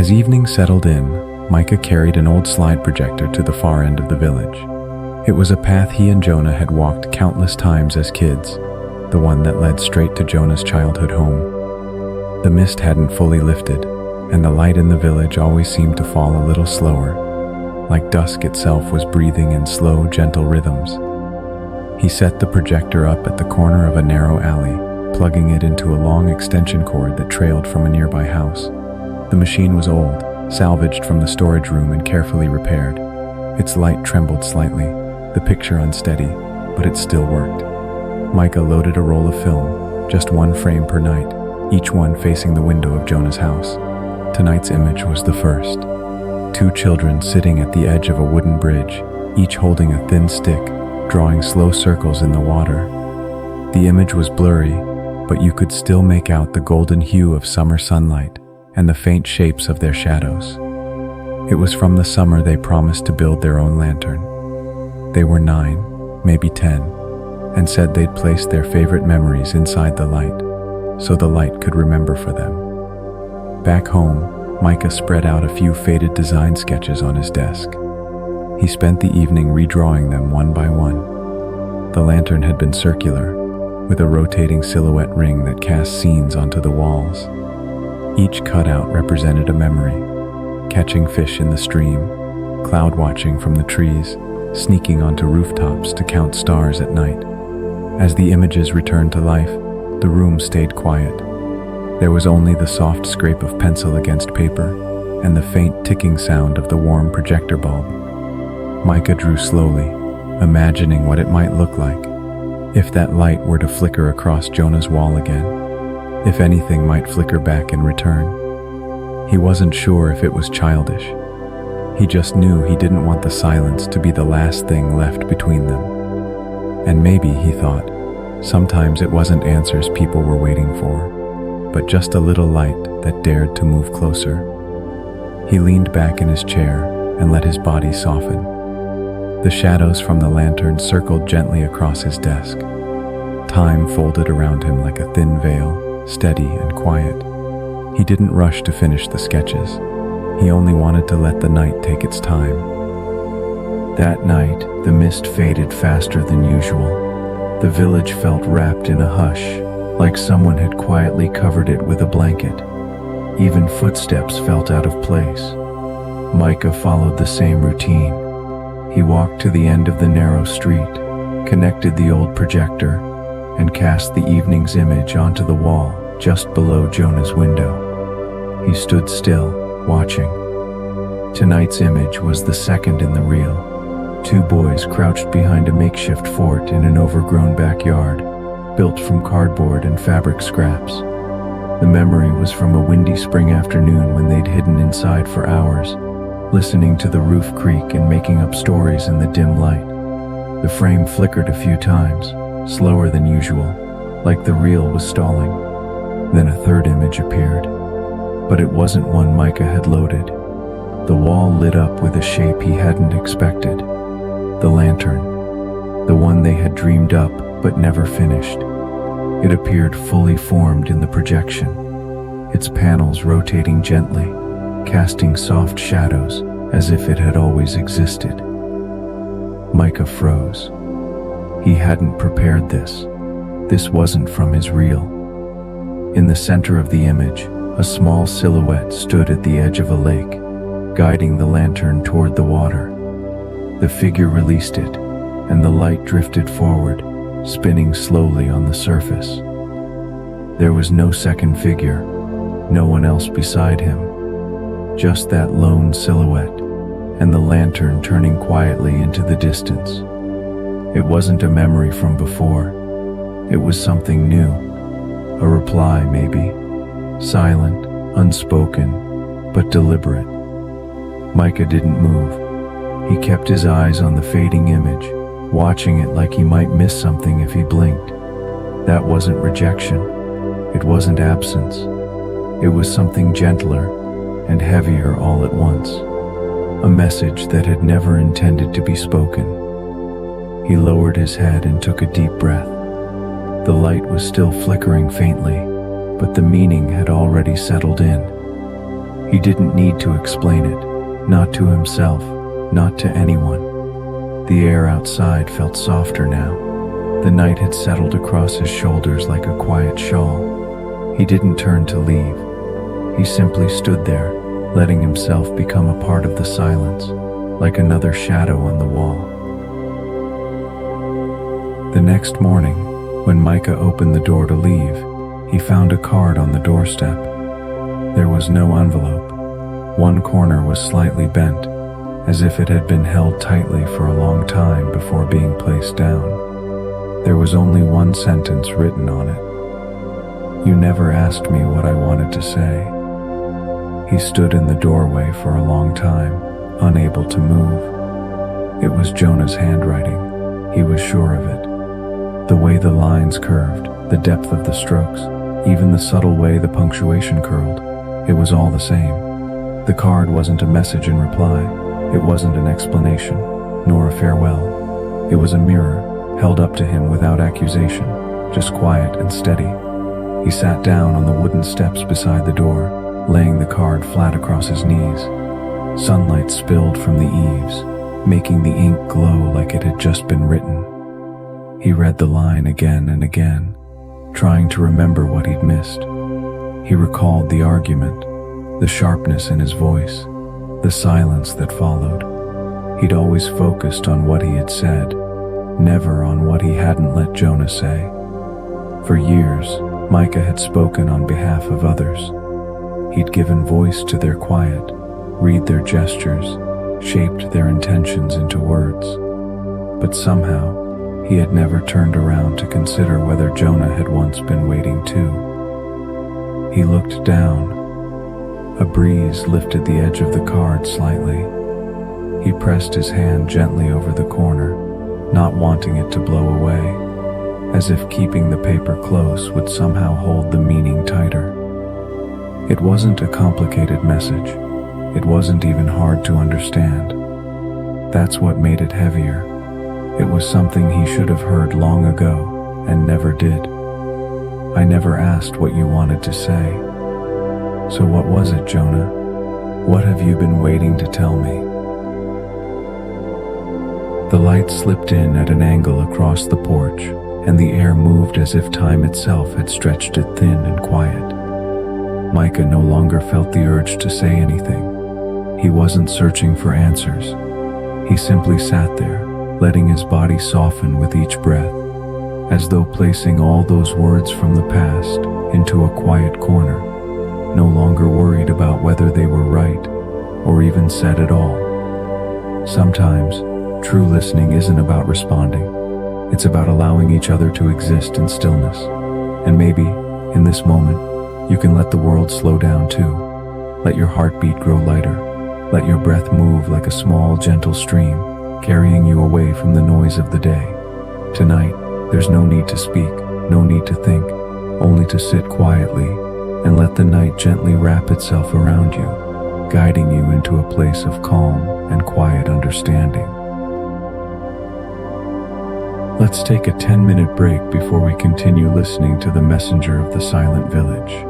As evening settled in, Micah carried an old slide projector to the far end of the village. It was a path he and Jonah had walked countless times as kids, the one that led straight to Jonah's childhood home. The mist hadn't fully lifted, and the light in the village always seemed to fall a little slower, like dusk itself was breathing in slow, gentle rhythms. He set the projector up at the corner of a narrow alley, plugging it into a long extension cord that trailed from a nearby house. The machine was old, salvaged from the storage room and carefully repaired. Its light trembled slightly, the picture unsteady, but it still worked. Micah loaded a roll of film, just one frame per night, each one facing the window of Jonah's house. Tonight's image was the first. 2 children sitting at the edge of a wooden bridge, each holding a thin stick, drawing slow circles in the water. The image was blurry, but you could still make out the golden hue of summer sunlight and the faint shapes of their shadows. It was from the summer they promised to build their own lantern. They were 9, maybe 10, and said they'd place their favorite memories inside the light, so the light could remember for them. Back home, Micah spread out a few faded design sketches on his desk. He spent the evening redrawing them one by one. The lantern had been circular, with a rotating silhouette ring that cast scenes onto the walls. Each cutout represented a memory: catching fish in the stream, cloud watching from the trees, sneaking onto rooftops to count stars at night. As the images returned to life, the room stayed quiet. There was only the soft scrape of pencil against paper and the faint ticking sound of the warm projector bulb. Micah drew slowly, imagining what it might look like if that light were to flicker across Jonah's wall again. If anything might flicker back in return. He wasn't sure if it was childish. He just knew he didn't want the silence to be the last thing left between them. And maybe, he thought, sometimes it wasn't answers people were waiting for, but just a little light that dared to move closer. He leaned back in his chair and let his body soften. The shadows from the lantern circled gently across his desk. Time folded around him like a thin veil, steady and quiet. He didn't rush to finish the sketches. He only wanted to let the night take its time. That night, the mist faded faster than usual. The village felt wrapped in a hush, like someone had quietly covered it with a blanket. Even footsteps felt out of place. Micah followed the same routine. He walked to the end of the narrow street, connected the old projector, and cast the evening's image onto the wall just below Jonah's window. He stood still, watching. Tonight's image was the second in the reel. 2 boys crouched behind a makeshift fort in an overgrown backyard, built from cardboard and fabric scraps. The memory was from a windy spring afternoon when they'd hidden inside for hours, listening to the roof creak and making up stories in the dim light. The frame flickered a few times, slower than usual, like the reel was stalling. Then a third image appeared, but it wasn't one Micah had loaded. The wall lit up with a shape he hadn't expected. The lantern, the one they had dreamed up but never finished. It appeared fully formed in the projection, its panels rotating gently, casting soft shadows as if it had always existed. Micah froze. He hadn't prepared this. This wasn't from his reel. In the center of the image, a small silhouette stood at the edge of a lake, guiding the lantern toward the water. The figure released it, and the light drifted forward, spinning slowly on the surface. There was no second figure, no one else beside him, just that lone silhouette, and the lantern turning quietly into the distance. It wasn't a memory from before. It was something new. A reply, maybe. Silent, unspoken, but deliberate. Micah didn't move. He kept his eyes on the fading image, watching it like he might miss something if he blinked. That wasn't rejection. It wasn't absence. It was something gentler and heavier all at once. A message that had never intended to be spoken. He lowered his head and took a deep breath. The light was still flickering faintly, but the meaning had already settled in. He didn't need to explain it, not to himself, not to anyone. The air outside felt softer now. The night had settled across his shoulders like a quiet shawl. He didn't turn to leave. He simply stood there, letting himself become a part of the silence, like another shadow on the wall. The next morning, when Micah opened the door to leave, he found a card on the doorstep. There was no envelope. One corner was slightly bent, as if it had been held tightly for a long time before being placed down. There was only one sentence written on it. "You never asked me what I wanted to say." He stood in the doorway for a long time, unable to move. It was Jonah's handwriting. He was sure of it. The way the lines curved, the depth of the strokes, even the subtle way the punctuation curled, it was all the same. The card wasn't a message in reply. It wasn't an explanation, nor a farewell. It was a mirror, held up to him without accusation, just quiet and steady. He sat down on the wooden steps beside the door, laying the card flat across his knees. Sunlight spilled from the eaves, making the ink glow like it had just been written. He read the line again and again, trying to remember what he'd missed. He recalled the argument, the sharpness in his voice, the silence that followed. He'd always focused on what he had said, never on what he hadn't let Jonah say. For years, Micah had spoken on behalf of others. He'd given voice to their quiet, read their gestures, shaped their intentions into words. But somehow, he had never turned around to consider whether Jonah had once been waiting too. He looked down. A breeze lifted the edge of the card slightly. He pressed his hand gently over the corner, not wanting it to blow away, as if keeping the paper close would somehow hold the meaning tighter. It wasn't a complicated message. It wasn't even hard to understand. That's what made it heavier. It was something he should have heard long ago and never did. "I never asked what you wanted to say. So what was it, Jonah? What have you been waiting to tell me?" The light slipped in at an angle across the porch, and the air moved as if time itself had stretched it thin and quiet. Micah no longer felt the urge to say anything. He wasn't searching for answers. He simply sat there, letting his body soften with each breath, as though placing all those words from the past into a quiet corner, no longer worried about whether they were right or even said at all. Sometimes, true listening isn't about responding. It's about allowing each other to exist in stillness. And maybe, in this moment, you can let the world slow down too. Let your heartbeat grow lighter. Let your breath move like a small, gentle stream, carrying you away from the noise of the day. Tonight, there's no need to speak, no need to think, only to sit quietly and let the night gently wrap itself around you, guiding you into a place of calm and quiet understanding. Let's take a 10-minute break before we continue listening to the messenger of the silent village.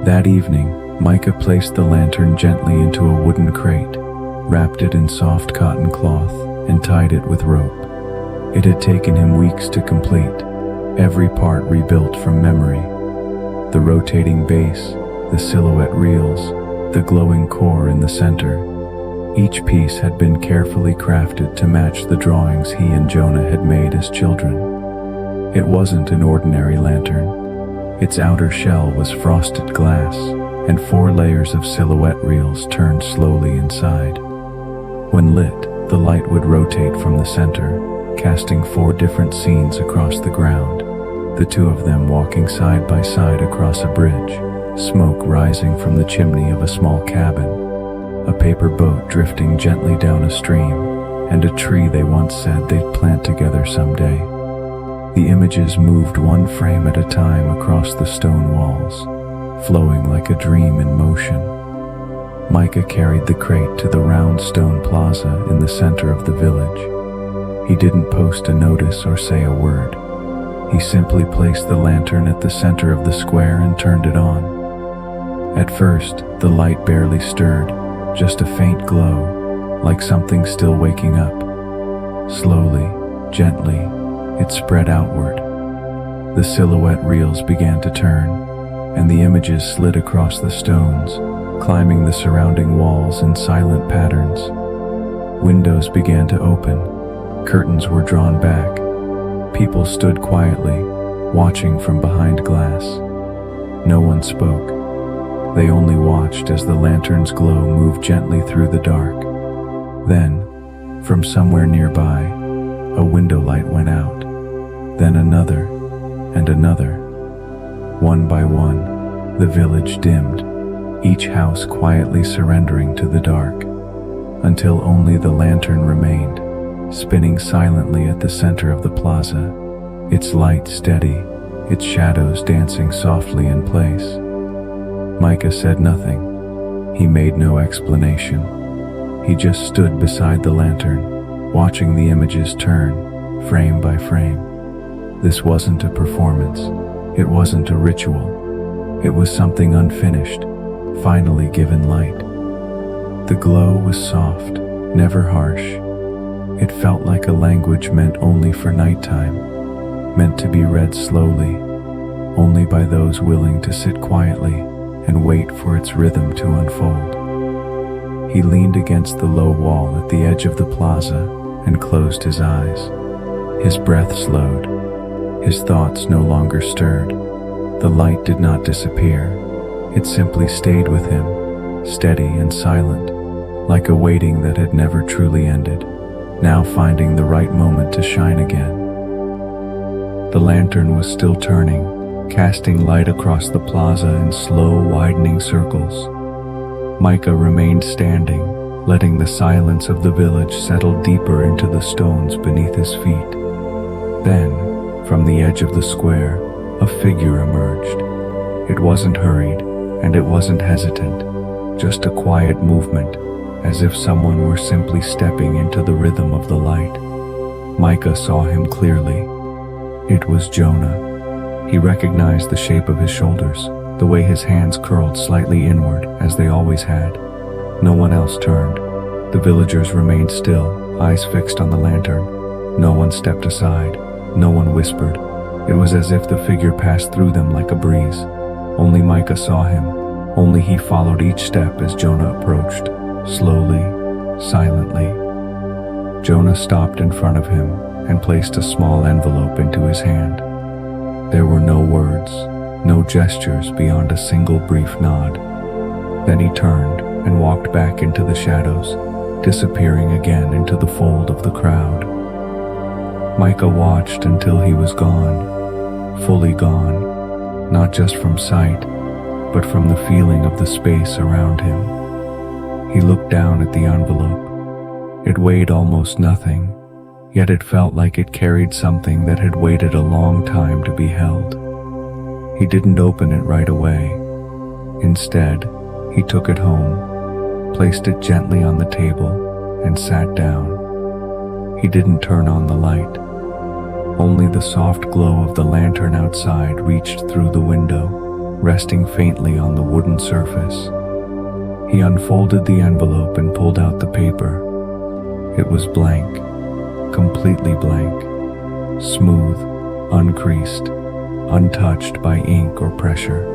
That evening, Micah placed the lantern gently into a wooden crate, wrapped it in soft cotton cloth, and tied it with rope. It had taken him weeks to complete, every part rebuilt from memory. The rotating base, the silhouette reels, the glowing core in the center. Each piece had been carefully crafted to match the drawings he and Jonah had made as children. It wasn't an ordinary lantern. Its outer shell was frosted glass, and 4 layers of silhouette reels turned slowly inside. When lit, the light would rotate from the center, casting 4 different scenes across the ground, the 2 of them walking side by side across a bridge, smoke rising from the chimney of a small cabin, a paper boat drifting gently down a stream, and a tree they once said they'd plant together someday. The images moved one frame at a time across the stone walls, flowing like a dream in motion. Micah carried the crate to the round stone plaza in the center of the village. He didn't post a notice or say a word. He simply placed the lantern at the center of the square and turned it on. At first, the light barely stirred, just a faint glow, like something still waking up. Slowly, gently, it spread outward. The silhouette reels began to turn, and the images slid across the stones, climbing the surrounding walls in silent patterns. Windows began to open, curtains were drawn back. People stood quietly, watching from behind glass. No one spoke. They only watched as the lantern's glow moved gently through the dark. Then, from somewhere nearby, a window light went out. Then another, and another. One by one, the village dimmed, each house quietly surrendering to the dark, until only the lantern remained, spinning silently at the center of the plaza, its light steady, its shadows dancing softly in place. Micah said nothing. He made no explanation. He just stood beside the lantern, watching the images turn, frame by frame. This wasn't a performance. It wasn't a ritual. It was something unfinished, finally given light. The glow was soft, never harsh. It felt like a language meant only for nighttime, meant to be read slowly, only by those willing to sit quietly and wait for its rhythm to unfold. He leaned against the low wall at the edge of the plaza and closed his eyes. His breath slowed. His thoughts no longer stirred. The light did not disappear. It simply stayed with him, steady and silent, like a waiting that had never truly ended, now finding the right moment to shine again. The lantern was still turning, casting light across the plaza in slow, widening circles. Micah remained standing, letting the silence of the village settle deeper into the stones beneath his feet. Then, from the edge of the square, a figure emerged. It wasn't hurried, and it wasn't hesitant, just a quiet movement, as if someone were simply stepping into the rhythm of the light. Micah saw him clearly. It was Jonah. He recognized the shape of his shoulders, the way his hands curled slightly inward, as they always had. No one else turned. The villagers remained still, eyes fixed on the lantern. No one stepped aside. No one whispered. It was as if the figure passed through them like a breeze. Only Micah saw him. Only he followed each step as Jonah approached, slowly, silently. Jonah stopped in front of him and placed a small envelope into his hand. There were no words, no gestures beyond a single brief nod. Then he turned and walked back into the shadows, disappearing again into the fold of the crowd. Micah watched until he was gone, fully gone, not just from sight, but from the feeling of the space around him. He looked down at the envelope. It weighed almost nothing, yet it felt like it carried something that had waited a long time to be held. He didn't open it right away. Instead, he took it home, placed it gently on the table, and sat down. He didn't turn on the light. Only the soft glow of the lantern outside reached through the window. resting faintly on the wooden surface. He unfolded the envelope and pulled out the paper. It was blank, completely blank, smooth, uncreased, untouched by ink or pressure.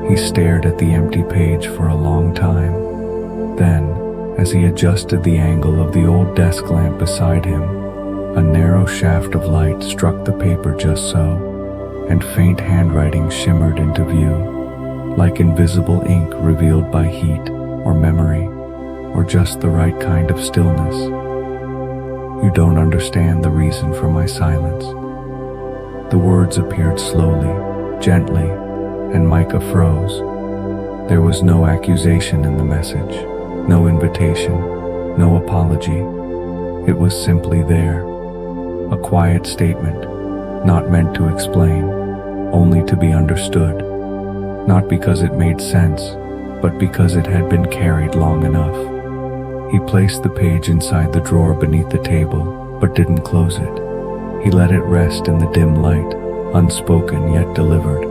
He stared at the empty page for a long time. Then, as he adjusted the angle of the old desk lamp beside him, a narrow shaft of light struck the paper just so, and faint handwriting shimmered into view, like invisible ink revealed by heat or memory, or just the right kind of stillness. "You don't understand the reason for my silence." The words appeared slowly, gently, and Micah froze. There was no accusation in the message, no invitation, no apology. It was simply there, a quiet statement, not meant to explain, only to be understood, not because it made sense, but because it had been carried long enough. He placed the page inside the drawer beneath the table, but didn't close it. He let it rest in the dim light, unspoken yet delivered.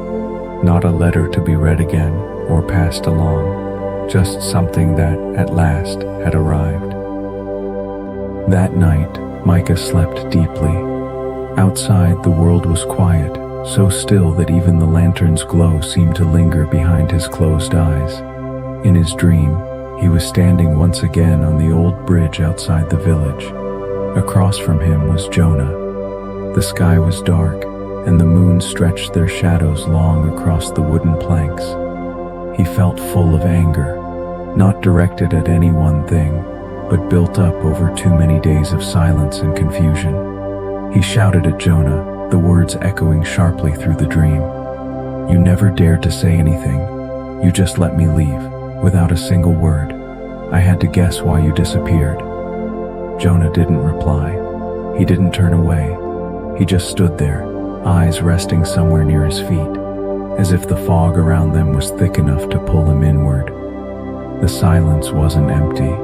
Not a letter to be read again or passed along, just something that, at last, had arrived. That night, Micah slept deeply. Outside, the world was quiet, so still that even the lantern's glow seemed to linger behind his closed eyes. In his dream, he was standing once again on the old bridge outside the village. Across from him was Jonah. The sky was dark, and the moon stretched their shadows long across the wooden planks. He felt full of anger, not directed at any one thing, but built up over too many days of silence and confusion. He shouted at Jonah, the words echoing sharply through the dream. "You never dared to say anything. You just let me leave, without a single word. I had to guess why you disappeared." Jonah didn't reply. He didn't turn away. He just stood there, eyes resting somewhere near his feet, as if the fog around them was thick enough to pull him inward. The silence wasn't empty.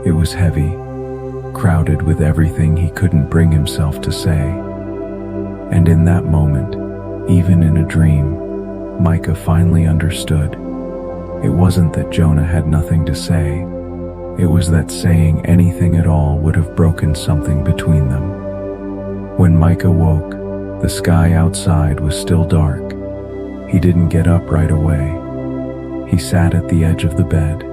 It was heavy, crowded with everything he couldn't bring himself to say. And in that moment, even in a dream, Micah finally understood. It wasn't that Jonah had nothing to say. It was that saying anything at all would have broken something between them. When Micah woke, the sky outside was still dark. He didn't get up right away. He sat at the edge of the bed,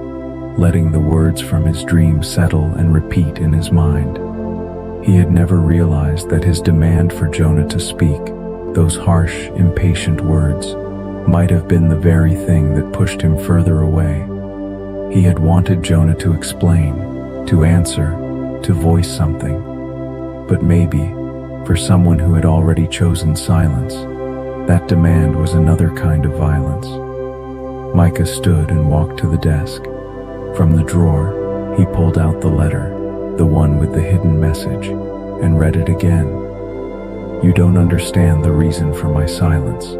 letting the words from his dream settle and repeat in his mind. He had never realized that his demand for Jonah to speak, those harsh, impatient words, might have been the very thing that pushed him further away. He had wanted Jonah to explain, to answer, to voice something. But maybe, for someone who had already chosen silence, that demand was another kind of violence. Micah stood and walked to the desk. From the drawer, he pulled out the letter, the one with the hidden message, and read it again. "You don't understand the reason for my silence."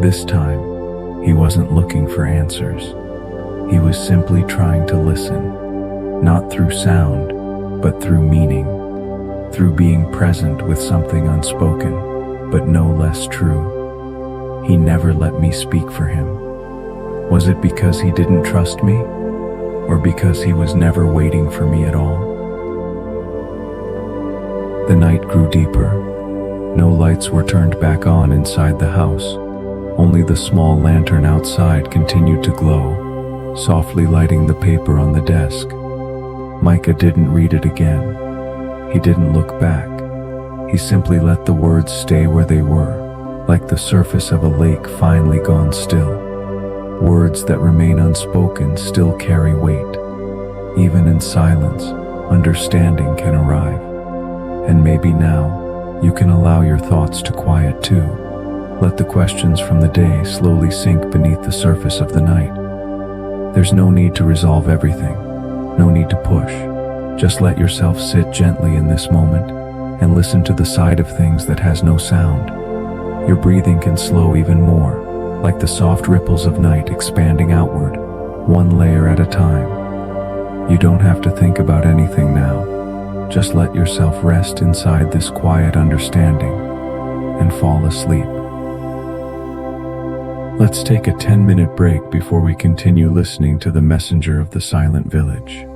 This time, he wasn't looking for answers. He was simply trying to listen, not through sound, but through meaning, through being present with something unspoken, but no less true. He never let me speak for him. Was it because he didn't trust me? Or because he was never waiting for me at all? The night grew deeper. No lights were turned back on inside the house. Only the small lantern outside continued to glow, softly lighting the paper on the desk. Micah didn't read it again. He didn't look back. He simply let the words stay where they were, like the surface of a lake finally gone still. Words that remain unspoken still carry weight. Even in silence, understanding can arrive. And maybe now, you can allow your thoughts to quiet too. Let the questions from the day slowly sink beneath the surface of the night. There's no need to resolve everything, no need to push. Just let yourself sit gently in this moment and listen to the side of things that has no sound. Your breathing can slow even more, like the soft ripples of night expanding outward, one layer at a time. You don't have to think about anything now. Just let yourself rest inside this quiet understanding and fall asleep. Let's take a 10-minute break before we continue listening to the messenger of the silent village.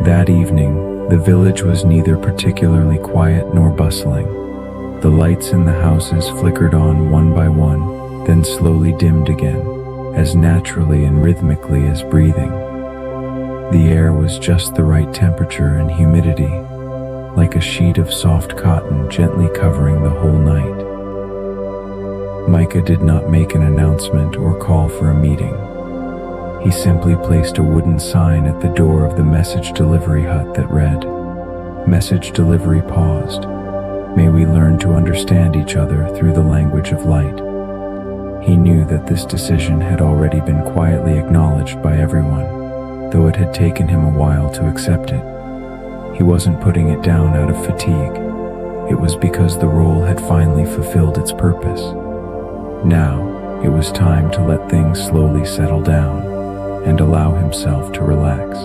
That evening, the village was neither particularly quiet nor bustling. The lights in the houses flickered on one by one, then slowly dimmed again, as naturally and rhythmically as breathing. The air was just the right temperature and humidity, like a sheet of soft cotton gently covering the whole night. Micah did not make an announcement or call for a meeting. He simply placed a wooden sign at the door of the message delivery hut that read, "Message delivery paused. May we learn to understand each other through the language of light." He knew that this decision had already been quietly acknowledged by everyone, though it had taken him a while to accept it. He wasn't putting it down out of fatigue. It was because the role had finally fulfilled its purpose. Now, it was time to let things slowly settle down and allow himself to relax.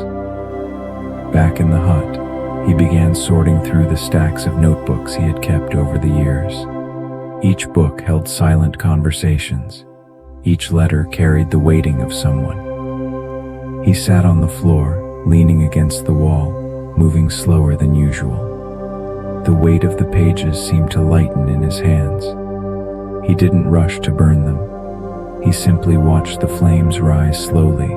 Back in the hut, he began sorting through the stacks of notebooks he had kept over the years. Each book held silent conversations. Each letter carried the weighting of someone. He sat on the floor, leaning against the wall, moving slower than usual. The weight of the pages seemed to lighten in his hands. He didn't rush to burn them. He simply watched the flames rise slowly,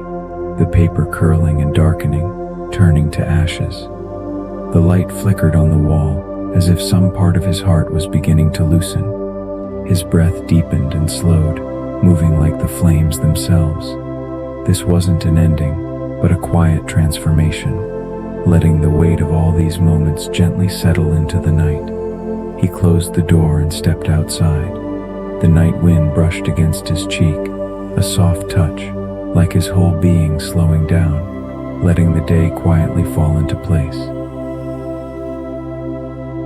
the paper curling and darkening, turning to ashes. The light flickered on the wall, as if some part of his heart was beginning to loosen. His breath deepened and slowed, moving like the flames themselves. This wasn't an ending, but a quiet transformation, letting the weight of all these moments gently settle into the night. He closed the door and stepped outside. The night wind brushed against his cheek, a soft touch, like his whole being slowing down, letting the day quietly fall into place.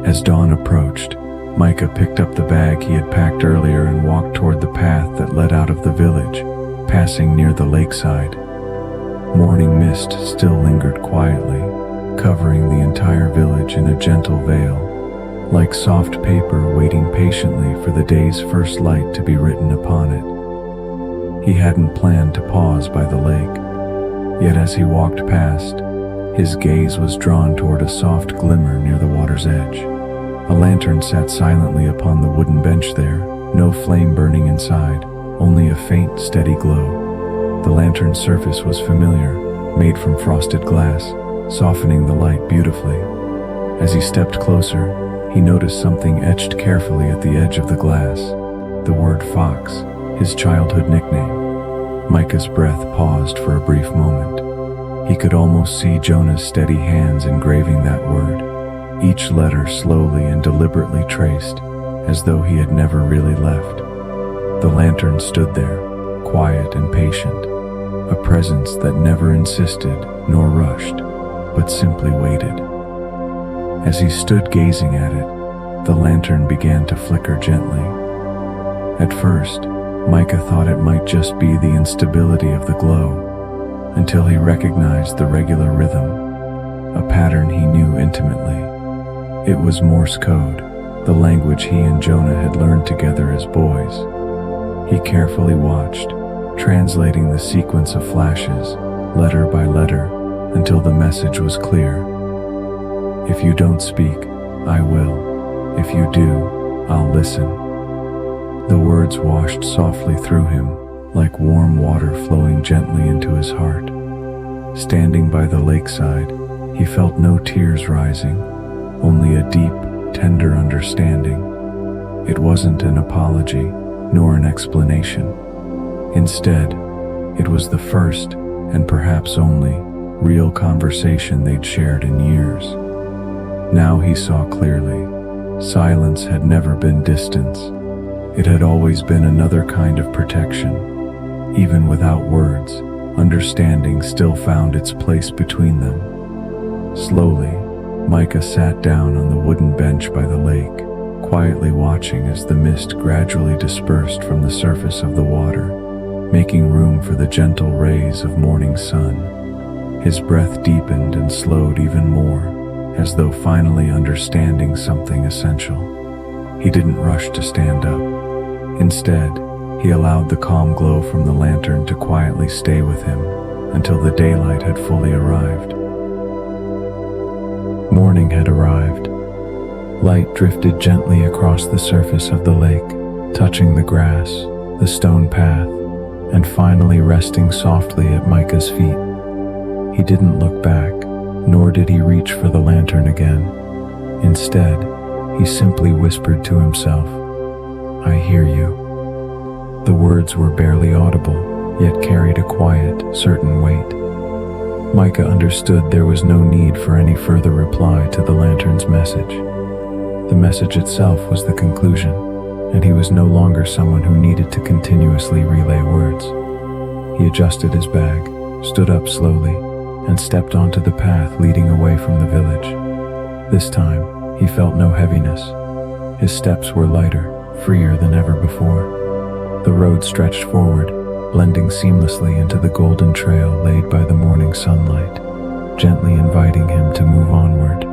As dawn approached, Micah picked up the bag he had packed earlier and walked toward the path that led out of the village, passing near the lakeside. Morning mist still lingered quietly, covering the entire village in a gentle veil, like soft paper waiting patiently for the day's first light to be written upon it. He hadn't planned to pause by the lake, yet as he walked past, his gaze was drawn toward a soft glimmer near the water's edge. A lantern sat silently upon the wooden bench there, no flame burning inside, only a faint, steady glow. The lantern's surface was familiar, made from frosted glass, softening the light beautifully. As he stepped closer, he noticed something etched carefully at the edge of the glass, the word Fox, his childhood nickname. Micah's breath paused for a brief moment. He could almost see Jonah's steady hands engraving that word, each letter slowly and deliberately traced, as though he had never really left. The lantern stood there, quiet and patient, a presence that never insisted nor rushed, but simply waited. As he stood gazing at it, the lantern began to flicker gently. At first, Micah thought it might just be the instability of the glow, until he recognized the regular rhythm, a pattern he knew intimately. It was Morse code, the language he and Jonah had learned together as boys. He carefully watched, translating the sequence of flashes, letter by letter, until the message was clear. If you don't speak, I will. If you do, I'll listen. The words washed softly through him, like warm water flowing gently into his heart. Standing by the lakeside, he felt no tears rising, only a deep, tender understanding. It wasn't an apology, nor an explanation. Instead, it was the first, and perhaps only, real conversation they'd shared in years. Now he saw clearly. Silence had never been distance. It had always been another kind of protection. Even without words, understanding still found its place between them. Slowly, Micah sat down on the wooden bench by the lake, quietly watching as the mist gradually dispersed from the surface of the water, making room for the gentle rays of morning sun. His breath deepened and slowed even more, as though finally understanding something essential. He didn't rush to stand up. Instead, he allowed the calm glow from the lantern to quietly stay with him until the daylight had fully arrived. morning had arrived. Light drifted gently across the surface of the lake, touching the grass, the stone path, and finally resting softly at Micah's feet. He didn't look back, nor did he reach for the lantern again. Instead, he simply whispered to himself, "I hear you." The words were barely audible, yet carried a quiet, certain weight. Micah understood there was no need for any further reply to the lantern's message. The message itself was the conclusion, and he was no longer someone who needed to continuously relay words. He adjusted his bag, stood up slowly, and stepped onto the path leading away from the village. This time, he felt no heaviness. His steps were lighter, freer than ever before. The road stretched forward, blending seamlessly into the golden trail laid by the morning sunlight, gently inviting him to move onward.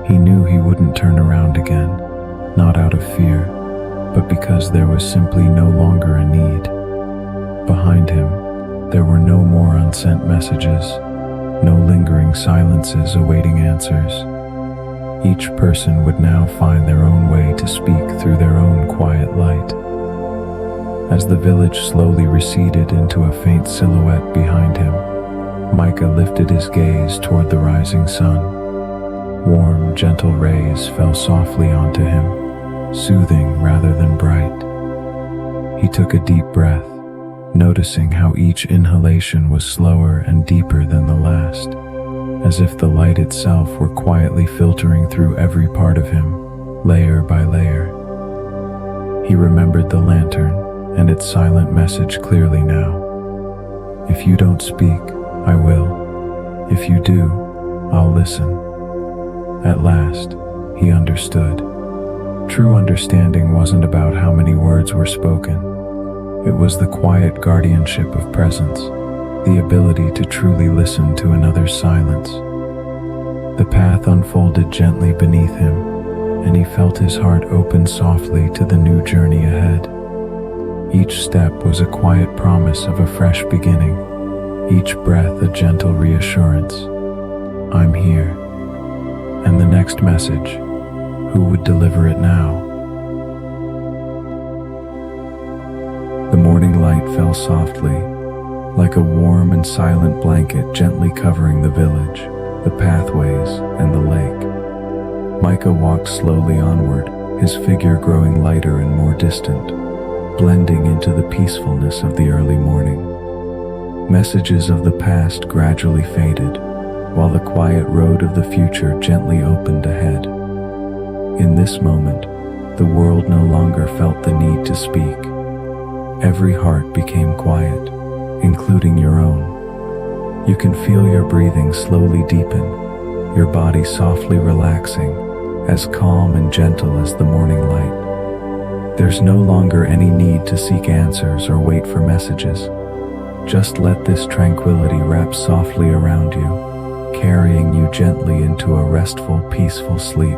He knew he wouldn't turn around again, not out of fear, but because there was simply no longer a need. Behind him, there were no more unsent messages, no lingering silences awaiting answers. Each person would now find their own way to speak through their own quiet light. As the village slowly receded into a faint silhouette behind him, Micah lifted his gaze toward the rising sun. Warm, gentle rays fell softly onto him, soothing rather than bright. He took a deep breath, noticing how each inhalation was slower and deeper than the last, as if the light itself were quietly filtering through every part of him, layer by layer. He remembered the lantern and its silent message clearly now. "If you don't speak, I will. If you do, I'll listen." At last, he understood. True understanding wasn't about how many words were spoken. It was the quiet guardianship of presence, the ability to truly listen to another's silence. The path unfolded gently beneath him, and he felt his heart open softly to the new journey ahead. Each step was a quiet promise of a fresh beginning, each breath a gentle reassurance. "I'm here." And the next message, who would deliver it now? The morning light fell softly, like a warm and silent blanket gently covering the village, the pathways, and the lake. Micah walked slowly onward, his figure growing lighter and more distant, blending into the peacefulness of the early morning. Messages of the past gradually faded, while the quiet road of the future gently opened ahead. In this moment, the world no longer felt the need to speak. Every heart became quiet, including your own. You can feel your breathing slowly deepen, your body softly relaxing, as calm and gentle as the morning light. There's no longer any need to seek answers or wait for messages. Just let this tranquility wrap softly around you, carrying you gently into a restful, peaceful sleep.